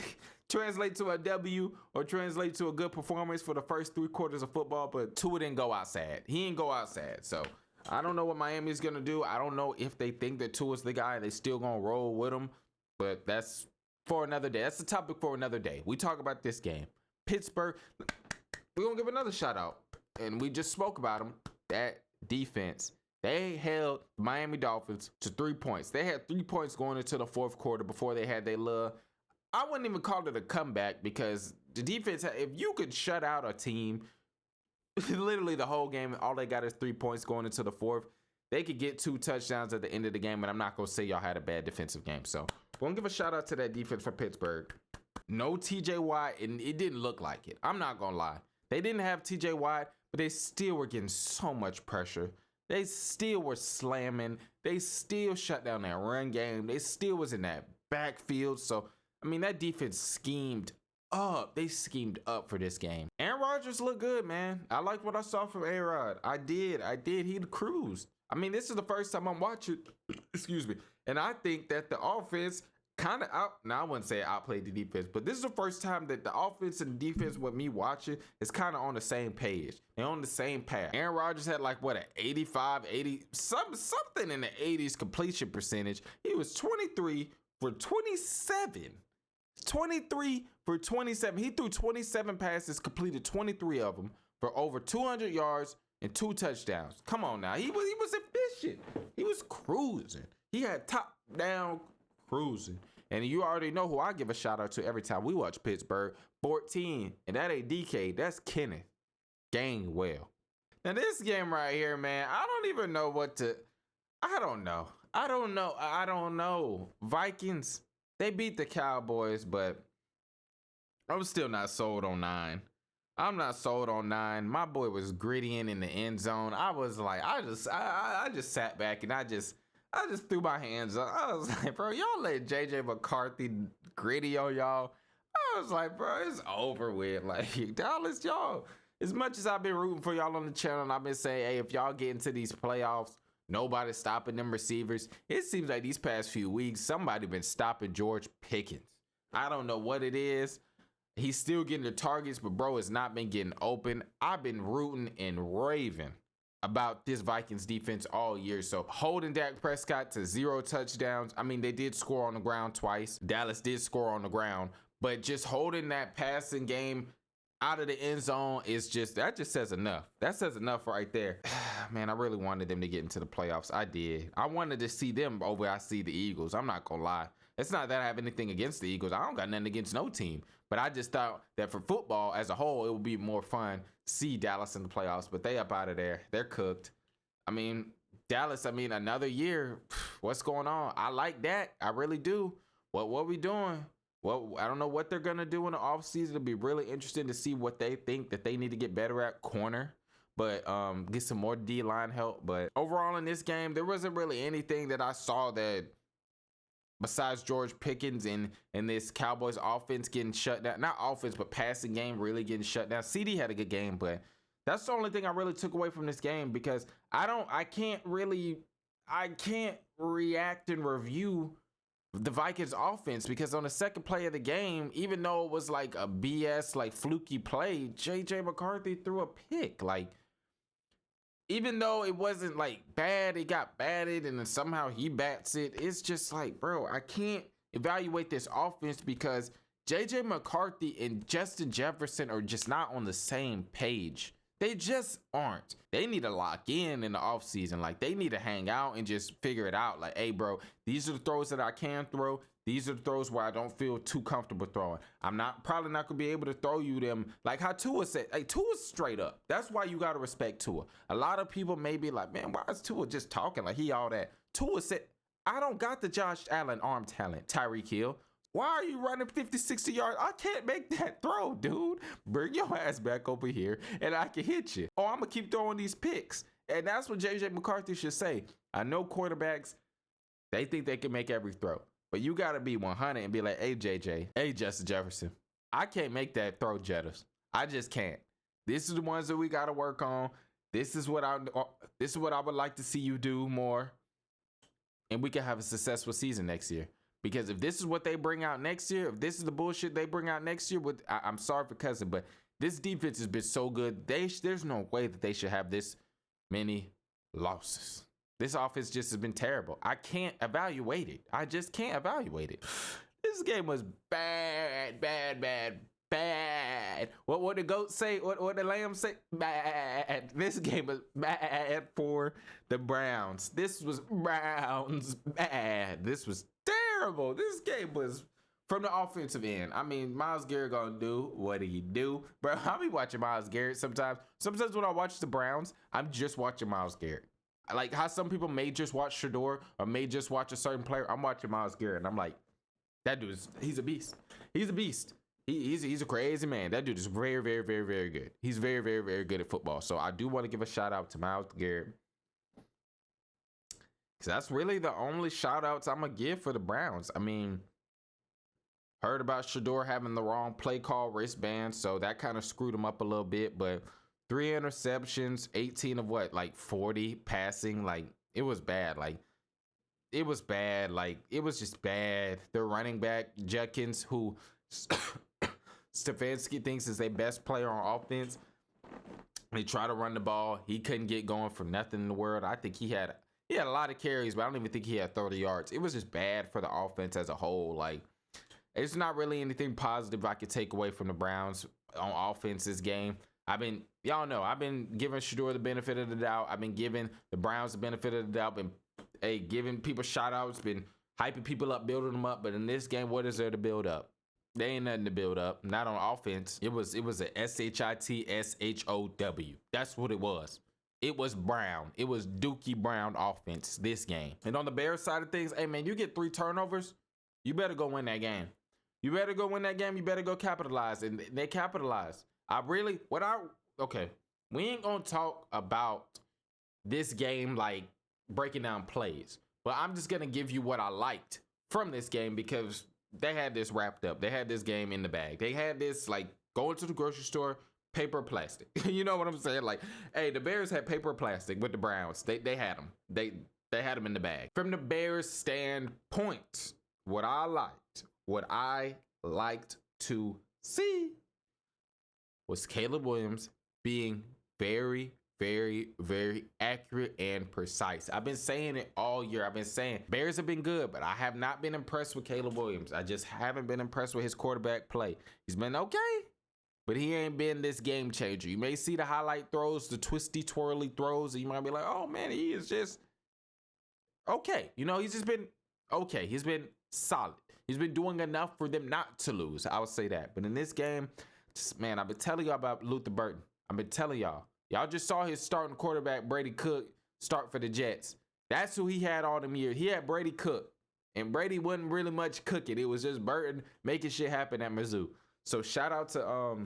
translate to a W or translate to a good performance for the first 3 quarters of football, but Tua didn't go outside. He didn't go outside. So I don't know what Miami's going to do. I don't know if they think that Tua's the guy. They still going to roll with him, but that's for another day. That's the topic for another day. We talk about this game. Pittsburgh. We're going to give another shout out, and we just spoke about them. That defense, they held Miami Dolphins to 3 points. They had 3 points going into the fourth quarter before they had their little, I wouldn't even call it a comeback because the defense, if you could shut out a team, literally the whole game, all they got is 3 points going into the fourth. They could get 2 touchdowns at the end of the game, and I'm not going to say y'all had a bad defensive game. So we're going to give a shout out to that defense for Pittsburgh. No TJ Watt, and it didn't look like it. I'm not going to lie. They didn't have TJ Watt, but they still were getting so much pressure. They still were slamming. They still shut down that run game. They still was in that backfield. So, I mean, that defense schemed up. They schemed up for this game. Aaron Rodgers looked good, man. I liked what I saw from A-Rod. I did. He cruised. I mean, this is the first time I'm watching, excuse me, and I think that the offense kind of I wouldn't say outplayed the defense, but this is the first time that the offense and the defense with me watching is kind of on the same page. They're on the same path. Aaron Rodgers had like what, an 85, 80, something in the 80s completion percentage. He was 23 for 27. 23 for 27. He threw 27 passes, completed 23 of them for over 200 yards and 2 touchdowns. Come on now. He was efficient. He was cruising. He had top down cruising. And you already know who I give a shout out to every time we watch Pittsburgh. 14. And that ain't DK. That's Kenneth Gainwell. Now this game right here, man, I don't even know what to. I don't know. Vikings, they beat the Cowboys, but I'm still not sold on 9. I'm not sold on 9. My boy was grittying in the end zone. I was like, I just sat back and I just threw my hands up. I was like, bro, y'all let JJ McCarthy gritty on y'all. I was like, bro, it's over with. Like, Dallas, y'all, as much as I've been rooting for y'all on the channel, and I've been saying, hey, if y'all get into these playoffs, nobody's stopping them receivers. It seems like these past few weeks, somebody been stopping George Pickens. I don't know what it is. He's still getting the targets, but bro has not been getting open. I've been rooting and raving about this Vikings defense all year. So holding Dak Prescott to 0 touchdowns. I mean, they did score on the ground twice. Dallas did score on the ground, but just holding that passing game out of the end zone is just, that just says enough. That says enough right there. Man, I really wanted them to get into the playoffs. I did. I wanted to see them over I see the Eagles. I'm not gonna lie. It's not that I have anything against the Eagles. I don't got nothing against no team. But I just thought that for football as a whole, it would be more fun to see Dallas in the playoffs. But they up out of there. They're cooked. I mean, Dallas, another year. What's going on? I like that. I really do. What we doing? Well, I don't know what they're going to do in the offseason. It'll be really interesting to see what they think that they need to get better at corner. But get some more D-line help. But overall in this game, there wasn't really anything that I saw that besides George Pickens and this Cowboys offense getting shut down. Not offense, but passing game really getting shut down. CD had a good game, but that's the only thing I really took away from this game because I can't react and review the Vikings offense because on the second play of the game, even though it was like a BS, like fluky play, JJ McCarthy threw a pick. Like, even though it wasn't like bad, it got batted and then somehow he bats it. It's just like, bro, I can't evaluate this offense because JJ McCarthy and Justin Jefferson are just not on the same page. They just aren't. They need to lock in the offseason. Like, they need to hang out and just figure it out. Like, hey, bro, these are the throws that I can throw. These are the throws where I don't feel too comfortable throwing. I'm probably not going to be able to throw you them. Like how Tua said, hey, Tua's straight up. That's why you got to respect Tua. A lot of people may be like, man, why is Tua just talking like he all that? Tua said, I don't got the Josh Allen arm talent, Tyreek Hill. Why are you running 50, 60 yards? I can't make that throw, dude. Bring your ass back over here and I can hit you. Oh, I'm going to keep throwing these picks. And that's what JJ McCarthy should say. I know quarterbacks, they think they can make every throw. But you got to be 100 and be like, hey, JJ, hey, Justin Jefferson, I can't make that throw, Jetters. I just can't. This is the ones that we got to work on. This is what I would like to see you do more. And we can have a successful season next year. Because if this is what they bring out next year, if this is the bullshit they bring out next year, I'm sorry for cussing, but this defense has been so good. There's no way that they should have this many losses. This offense just has been terrible. I can't evaluate it. I just can't evaluate it. This game was bad. What the goat say? What the lamb say? Bad. This game was bad for the Browns. This was Browns bad. This was terrible. This game was from the offensive end. I mean, Myles Garrett gonna do what he do. Bro, I'll be watching Myles Garrett sometimes. Sometimes when I watch the Browns, I'm just watching Myles Garrett. Like how some people may just watch Shough or may just watch a certain player. I'm watching Myles Garrett and I'm like, that dude he's a beast. He's a beast. He's a crazy man. That dude is very, very, very, very good. He's very, very, very good at football. So I do want to give a shout out to Myles Garrett. Because that's really the only shout outs I'm going to give for the Browns. I mean, heard about Shough having the wrong play call wristband. So that kind of screwed him up a little bit. But 3 interceptions, 18 of what? Like 40 passing. Like it was bad. It was just bad. Their running back, Judkins, who Stefanski thinks is their best player on offense. They try to run the ball. He couldn't get going for nothing in the world. I think he had a lot of carries, but I don't even think he had 30 yards. It was just bad for the offense as a whole. Like, it's not really anything positive I could take away from the Browns on offense this game. Y'all know, I've been giving Shough the benefit of the doubt. I've been giving the Browns the benefit of the doubt. Been giving people shout outs, been hyping people up, building them up. But in this game, what is there to build up? There ain't nothing to build up. Not on offense. It was a SHITSHOW. That's what it was. It was Brown. It was Dookie Brown offense this game. And on the Bears side of things, hey man, you get 3 turnovers, you better go win that game. You better go win that game. You better go capitalize. And they capitalized. We ain't gonna talk about this game like breaking down plays, but I'm just gonna give you what I liked from this game because they had this wrapped up. They had this game in the bag. They had this like going to the grocery store, paper plastic. You know what I'm saying? Like, hey, the Bears had paper plastic with the Browns. They had them. They had them in the bag. From the Bears standpoint, what I liked to see was Caleb Williams being very, very, very accurate and precise. I've been saying it all year. I've been saying Bears have been good, but I have not been impressed with Caleb Williams. I just haven't been impressed with his quarterback play. He's been okay. but he ain't been this game changer. You may see the highlight throws, the twisty, twirly throws, and you might be like, oh man, he is just okay. You know, he's just been okay. He's been solid. He's been doing enough for them not to lose. I would say that. But in this game, just, man, I've been telling y'all about Luther Burton. I've been telling y'all. Y'all just saw his starting quarterback, Brady Cook, start for the Jets. That's who he had all them years. He had Brady Cook. And Brady wasn't really much cooking. It was just Burton making shit happen at Mizzou. So shout out to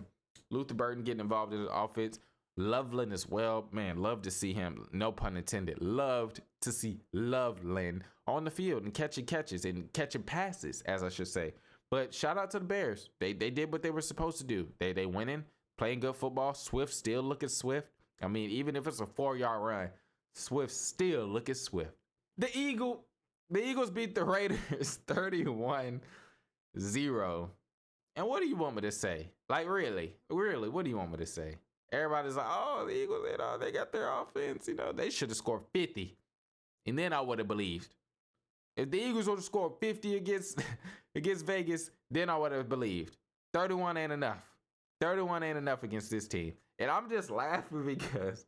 Luther Burton getting involved in the offense. Loveland as well. Man, love to see him. No pun intended. Loved to see Loveland on the field and catching catches and catching passes, as I should say. But shout out to the Bears. They did what they were supposed to do. They winning, playing good football. Swift still looking swift. I mean, even if it's a 4-yard run, Swift still looking swift. The Eagles beat the Raiders 31-0. And what do you want me to say? Like, really, what do you want me to say? Everybody's like, oh, the Eagles, they got their offense. You know, they should have scored 50. And then I would have believed. If the Eagles would have scored 50 against Vegas, then I would have believed. 31 ain't enough. 31 ain't enough against this team. And I'm just laughing because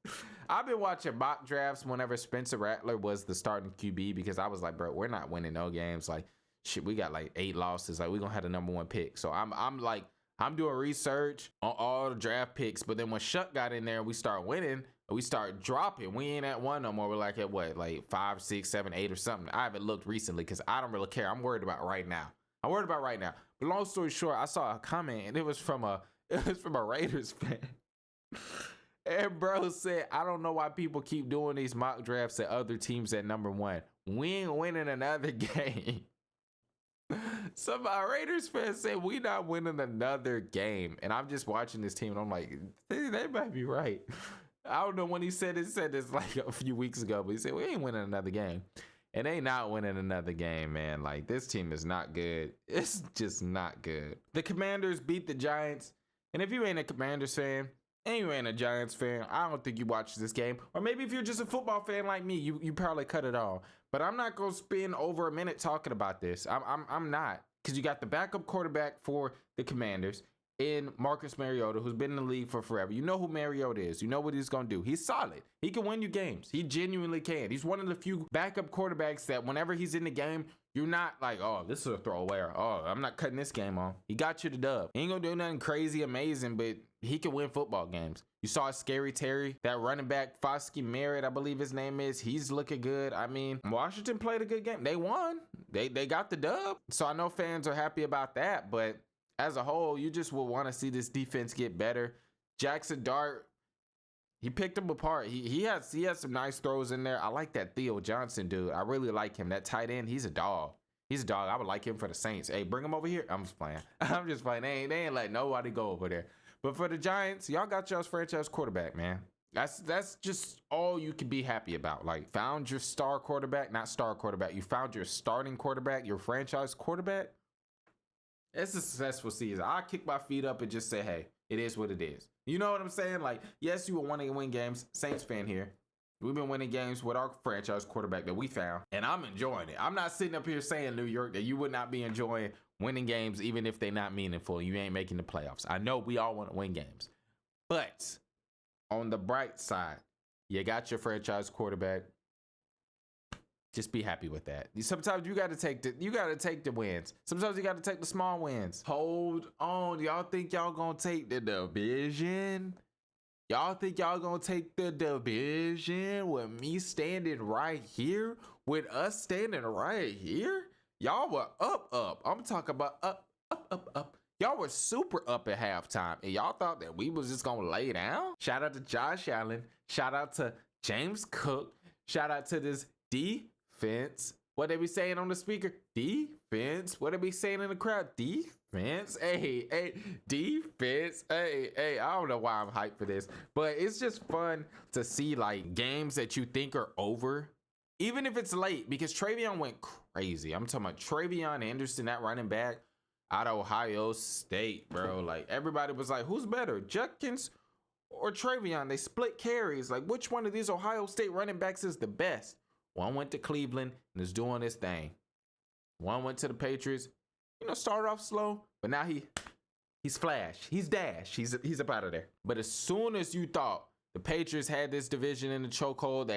I've been watching mock drafts whenever Spencer Rattler was the starting QB because I was like, bro, we're not winning no games. Like, shit, we got like 8 losses. Like, we're going to have the number 1 pick. So I'm doing research on all the draft picks. But then when Shough got in there and we start winning, we start dropping. We ain't at 1 no more. We're like at what? Like 5, 6, 7, 8 or something. I haven't looked recently because I don't really care. I'm worried about right now. But long story short, I saw a comment and it was from a Raiders fan. And bro said, I don't know why people keep doing these mock drafts at other teams at number 1. We ain't winning another game. Some of our Raiders fans said we not winning another game. And I'm just watching this team and I'm like, they might be right. I don't know when he said this like a few weeks ago, but he said we ain't winning another game. And they not winning another game, man. Like, this team is not good. It's just not good. The Commanders beat the Giants. And if you ain't a Commanders fan, and you ain't a Giants fan, I don't think you watch this game. Or maybe if you're just a football fan like me, you probably cut it all. But I'm not going to spend over a minute talking about this. I'm not. Because you got the backup quarterback for the Commanders in Marcus Mariota, who's been in the league for forever. You know who Mariota is. You know what he's going to do. He's solid. He can win you games. He genuinely can. He's one of the few backup quarterbacks that whenever he's in the game, you're not like, oh, this is a throwaway. Or, oh, I'm not cutting this game on. He got you the dub. He ain't going to do nothing crazy, amazing, but he can win football games. You saw Scary Terry, that running back, Foskey Merritt, I believe his name is. He's looking good. I mean, Washington played a good game. They won. They got the dub. So I know fans are happy about that, but as a whole, you just will want to see this defense get better. Jackson Dart, he picked them apart. He had some nice throws in there. I like that Theo Johnson dude. I really like him. That tight end, he's a dog. He's a dog. I would like him for the Saints. Hey, bring him over here. I'm just playing. I'm just playing. They ain't letting nobody go over there. But for the Giants, y'all got y'all's franchise quarterback, man. That's just all you can be happy about. Like, found your star quarterback, not star quarterback. You found your starting quarterback, your franchise quarterback. It's a successful season. I kick my feet up and just say, hey, it is what it is. You know what I'm saying? Like, yes, you will want to win games. Saints fan here. We've been winning games with our franchise quarterback that we found, and I'm enjoying it. I'm not sitting up here saying, New York, that you would not be enjoying winning games even if they're not meaningful. You ain't making the playoffs. I know we all want to win games. But on the bright side, you got your franchise quarterback. Just be happy with that. Sometimes you got to take the wins. Sometimes you got to take the small wins. Hold on. Y'all think y'all going to take the division? Y'all think y'all going to take the division with me standing right here? With us standing right here? Y'all were up. I'm talking about up. Y'all were super up at halftime. And y'all thought that we was just going to lay down? Shout out to Josh Allen. Shout out to James Cook. Shout out to this defense. What they be saying on the speaker? Defense. What they be saying in the crowd? Defense. Hey, defense. Hey, I don't know why I'm hyped for this, but it's just fun to see like games that you think are over, even if it's late, because Travion went crazy. I'm talking about Travion Anderson, that running back out of Ohio State, bro. Like, everybody was like, who's better, Judkins or Travion? They split carries. Like, which one of these Ohio State running backs is the best? One went to Cleveland and is doing his thing. One went to the Patriots, started off slow, but now he He's Flash. He's Dash. He's up out of there. But as soon as you thought the Patriots had this division in the chokehold,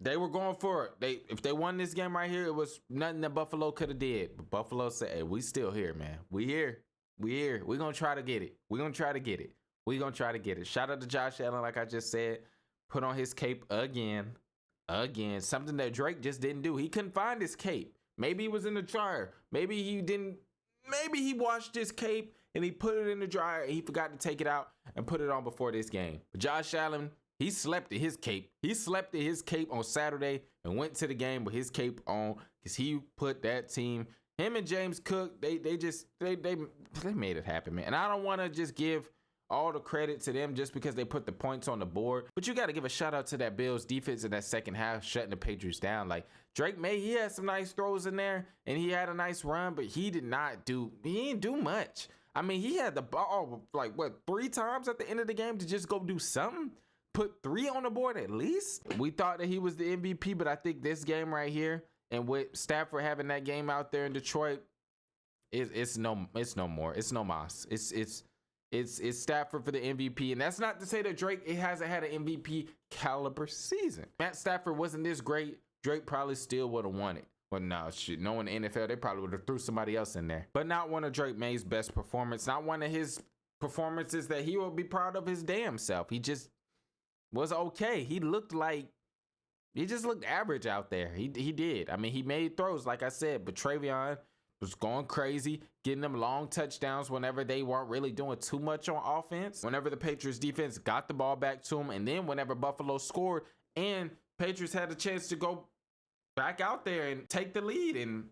they were going for it. If they won this game right here, it was nothing that Buffalo could have did. But Buffalo said, hey, we still here, man. We here. We're going to try to get it. We're going to try to get it. We're going to try to get it. Shout out to Josh Allen, like I just said. Put on his cape again. Something that Drake just didn't do. He couldn't find his cape. Maybe he was in the dryer. Maybe he didn't. Maybe he washed his cape and he put it in the dryer and he forgot to take it out and put it on before this game. But Josh Allen, he slept in his cape. He slept in his cape on Saturday and went to the game with his cape on because he put that team. Him and James Cook, they made it happen, man. And I don't want to just give all the credit to them just because they put the points on the board. But you got to give a shout out to that Bills defense in that second half, shutting the Patriots down. Like Drake May, he had some nice throws in there and he had a nice run, but he didn't do much. I mean, he had the ball like 3 times at the end of the game to just go do something. Put 3 on the board at least. We thought that he was the MVP, but I think this game right here and with Stafford having that game out there in Detroit, it's no more. It's no mas. It's Stafford for the MVP, and that's not to say that Drake hasn't had an MVP caliber season. Matt Stafford wasn't this great. Drake probably still would have won it. But no, shit, knowing the NFL, they probably would have threw somebody else in there. But not one of Drake May's best performance. Not one of his performances that he will be proud of his damn self. He just was okay. He just looked average out there. He did. I mean, he made throws, like I said, but Travion was going crazy, getting them long touchdowns whenever they weren't really doing too much on offense. Whenever the Patriots defense got the ball back to him, and then whenever Buffalo scored and Patriots had a chance to go back out there and take the lead, and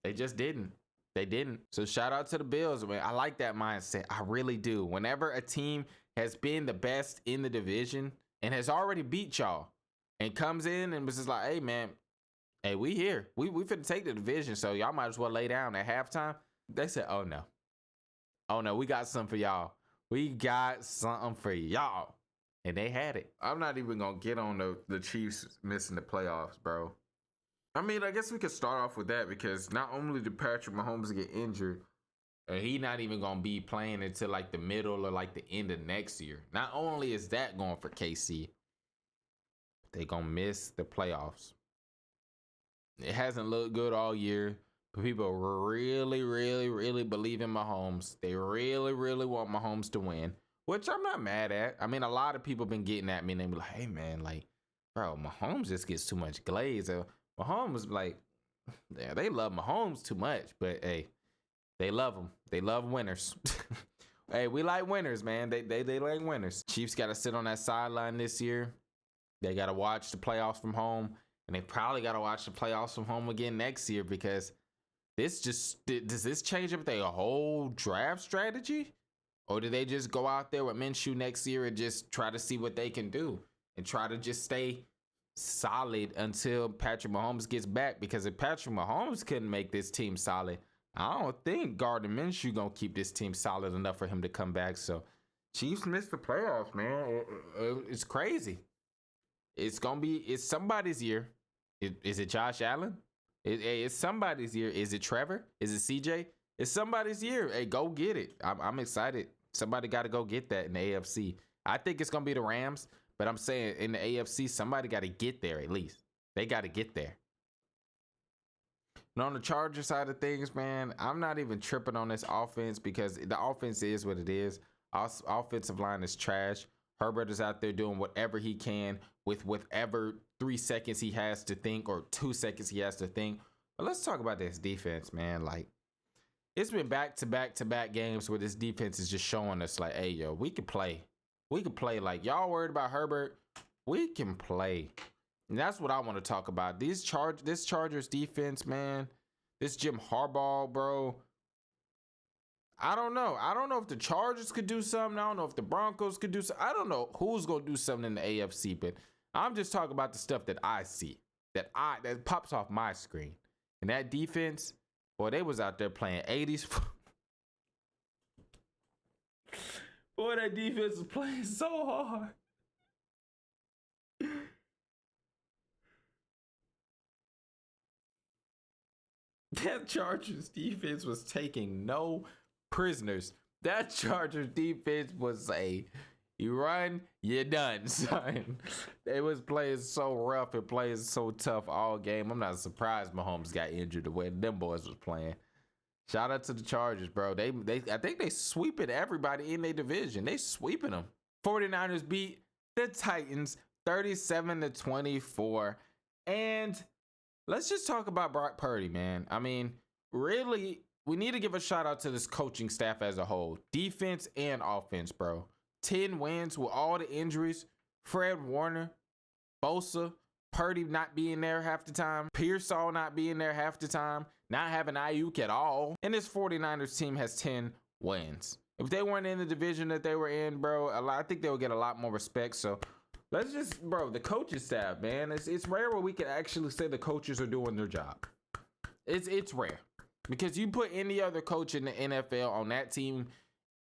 they just didn't. They didn't. So shout out to the Bills. Man, I like that mindset. I really do. Whenever a team has been the best in the division and has already beat y'all and comes in and was just like, hey, man, hey, we here. We finna take the division, so y'all might as well lay down at halftime. They said, oh, no. Oh, no, we got something for y'all. We got something for y'all. And they had it. I'm not even going to get on the Chiefs missing the playoffs, bro. I mean, I guess we could start off with that because not only did Patrick Mahomes get injured, he not even going to be playing until like the middle or like the end of next year. Not only is that going for KC, they going to miss the playoffs. It hasn't looked good all year, but people really, really, really believe in Mahomes. They really, really want Mahomes to win, which I'm not mad at. I mean, a lot of people been getting at me and they be like, hey, man, like, bro, Mahomes just gets too much glaze. Mahomes, like, yeah, they love Mahomes too much, but hey, they love him. They love winners. Hey, we like winners, man. They like winners. Chiefs got to sit on that sideline this year. They got to watch the playoffs from home. And they probably got to watch the playoffs from home again next year because does this change up their whole draft strategy? Or do they just go out there with Minshew next year and just try to see what they can do and try to just stay solid until Patrick Mahomes gets back? Because if Patrick Mahomes couldn't make this team solid, I don't think Gardner Minshew going to keep this team solid enough for him to come back. So Chiefs missed the playoffs, man. It's crazy. It's somebody's year. Is it Josh Allen? It's somebody's year. Is it Trevor? Is it CJ? It's somebody's year. Hey, go get it. I'm excited. Somebody got to go get that in the AFC. I think it's going to be the Rams, but I'm saying in the AFC, somebody got to get there at least. They got to get there. And on the Charger side of things, man, I'm not even tripping on this offense because the offense is what it is. Offensive line is trash. Herbert is out there doing whatever he can with whatever 3 seconds he has to think or 2 seconds he has to think. But let's talk about this defense, man. Like, it's been back-to-back games where this defense is just showing us like, hey, yo, we can play. We can play. Like, y'all worried about Herbert? We can play. And that's what I want to talk about. This Chargers defense, man. This Jim Harbaugh, bro. I don't know. I don't know if the Chargers could do something. I don't know if the Broncos could do something. I don't know who's going to do something in the AFC, but I'm just talking about the stuff that I see, that pops off my screen. And that defense, boy, they was out there playing 80s. Boy, that defense was playing so hard. That Chargers defense was taking no prisoners. That Chargers defense was you run, you're done, son. They was playing so rough and playing so tough all game. I'm not surprised Mahomes got injured the way them boys was playing. Shout out to the Chargers, bro. They I think they sweeping everybody in their division. They sweeping them. 49ers beat the Titans 37-24. And let's just talk about Brock Purdy, man. I mean, really, we need to give a shout out to this coaching staff as a whole. Defense and offense, bro. 10 wins with all the injuries. Fred Warner, Bosa, Purdy not being there half the time. Pearsall not being there half the time. Not having Ayuk at all. And this 49ers team has 10 wins. If they weren't in the division that they were in, bro, I think they would get a lot more respect. So let's just, bro, the coaching staff, man. It's rare where we can actually say the coaches are doing their job. It's rare. Because you put any other coach in the NFL on that team,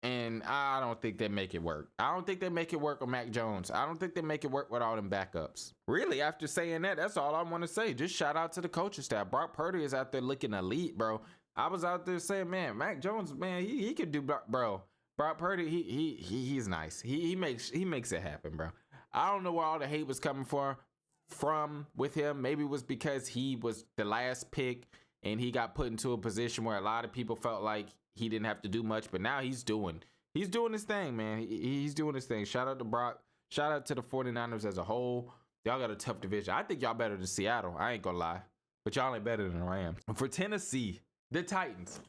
and I don't think they make it work. I don't think they make it work with Mac Jones. I don't think they make it work with all them backups. Really, after saying that, that's all I want to say. Just shout out to the coaching staff. Brock Purdy is out there looking elite, bro. I was out there saying, man, Mac Jones, man, he could do, bro. Brock Purdy, he's nice. He makes it happen, bro. I don't know where all the hate was coming from with him. Maybe it was because he was the last pick and he got put into a position where a lot of people felt like he didn't have to do much, but now he's doing his thing, man. He's doing his thing. Shout out to Brock. Shout out to the 49ers as a whole. Y'all got a tough division. I think y'all better than Seattle. I ain't gonna lie. But y'all ain't better than the Rams. For Tennessee, the Titans.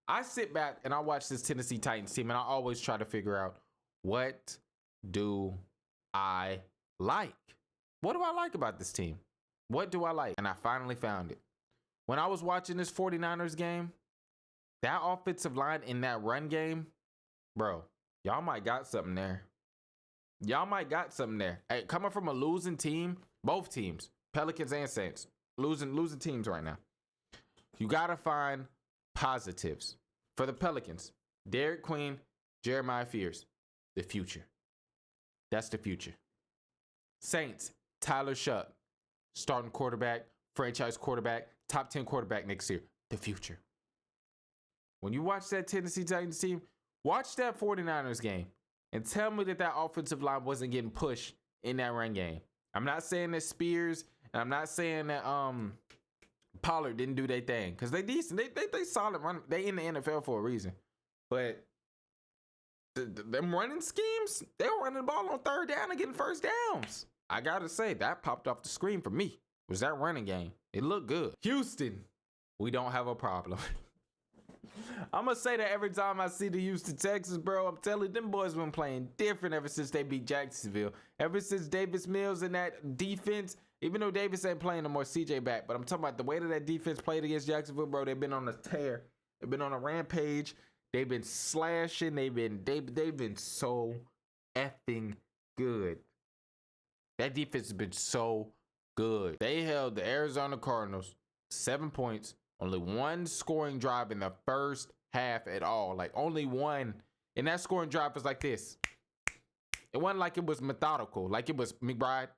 I sit back and I watch this Tennessee Titans team and I always try to figure out, what do I like? What do I like about this team? What do I like? And I finally found it. When I was watching this 49ers game, that offensive line in that run game, bro, y'all might got something there. Y'all might got something there. Hey, coming from a losing team, both teams, Pelicans and Saints, losing teams right now. You got to find positives. For the Pelicans, Derek Queen, Jeremiah Fears, the future. That's the future. Saints, Tyler Shough, starting quarterback, franchise quarterback, top 10 quarterback next year, the future. When you watch that Tennessee Titans team, watch that 49ers game and tell me that offensive line wasn't getting pushed in that run game. I'm not saying that Spears, and I'm not saying that Pollard didn't do their thing, because they decent. They solid run. They in the NFL for a reason. But them running schemes, they were running the ball on third down and getting first downs. I gotta say, that popped off the screen for me. Was that running game? It looked good. Houston, we don't have a problem. I'm going to say that every time I see the Houston Texans, bro. I'm telling you, them boys been playing different ever since they beat Jacksonville. Ever since Davis Mills and that defense, even though Davis ain't playing no more, CJ back. But I'm talking about the way that defense played against Jacksonville, bro. They've been on a tear. They've been on a rampage. They've been slashing. They've been so effing good. That defense has been so good. They held the Arizona Cardinals 7 points. Only one scoring drive in the first half at all. Like, only one. And that scoring drive was like this. It wasn't like it was methodical. Like it was McBride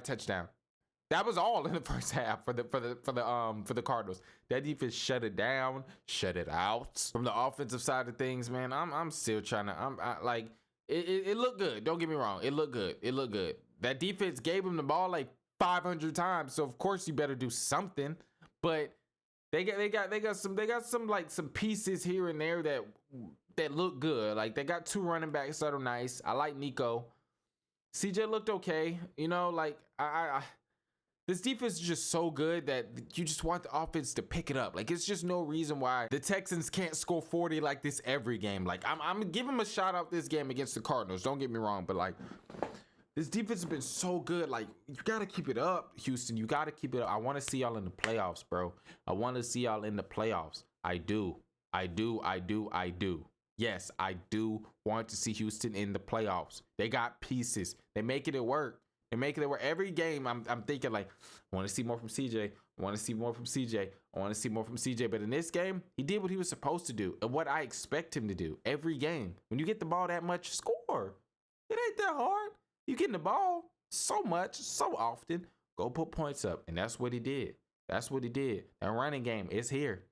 touchdown. That was all in the first half for the Cardinals. That defense shut it down, shut it out. From the offensive side of things, man, I'm still trying to. It looked good. Don't get me wrong. It looked good. That defense gave him the ball like 500 times. So of course you better do something. But they got some pieces here and there that look good. Like, they got two running backs that are nice. I like Nico. CJ looked okay. You know, like this defense is just so good that you just want the offense to pick it up. Like, it's just no reason why the Texans can't score 40 like this every game. Like, I'm gonna give them a shout out this game against the Cardinals. Don't get me wrong, but like, this defense has been so good. Like, you got to keep it up, Houston. You got to keep it up. I want to see y'all in the playoffs, bro. I want to see y'all in the playoffs. I do. Yes, I do want to see Houston in the playoffs. They got pieces. They're making it work. Every game, I'm thinking, like, I want to see more from CJ. But in this game, he did what he was supposed to do and what I expect him to do every game. When you get the ball that much, score. It ain't that hard. You getting the ball so much, so often, go put points up. And that's what he did. That running game is here.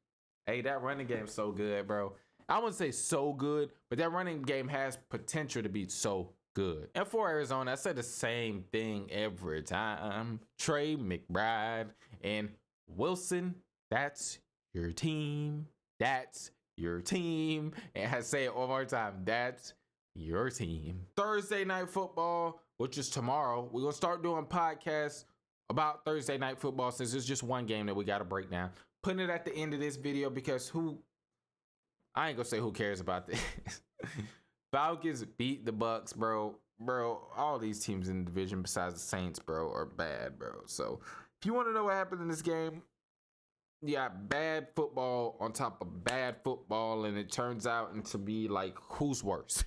Hey, that running game is so good, bro. I wouldn't say so good, but that running game has potential to be so good. And for Arizona, I say the same thing every time. Trey McBride and Wilson, that's your team. That's your team. And I say it one more time. That's your team. Thursday night football, which is tomorrow. We're going to start doing podcasts about Thursday night football since it's just one game that we got to break down. Putting it at the end of this video because I ain't going to say who cares about this. Falcons beat the Bucks, bro. Bro, all these teams in the division besides the Saints, bro, are bad, bro. So if you want to know what happened in this game, you got bad football on top of bad football, and it turns out to be like, who's worse?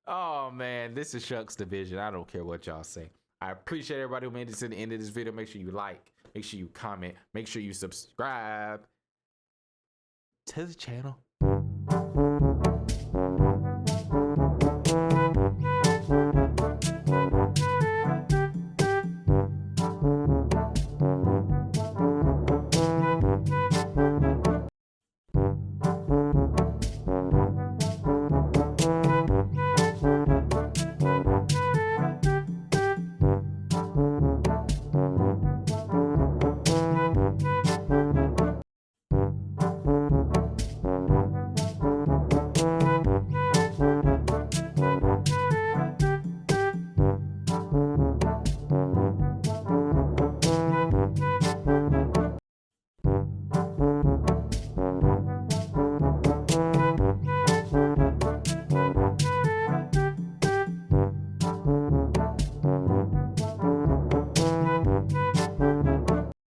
Oh, man, this is Shough's division. I don't care what y'all say. I appreciate everybody who made it to the end of this video. Make sure you like, make sure you comment, make sure you subscribe to the channel.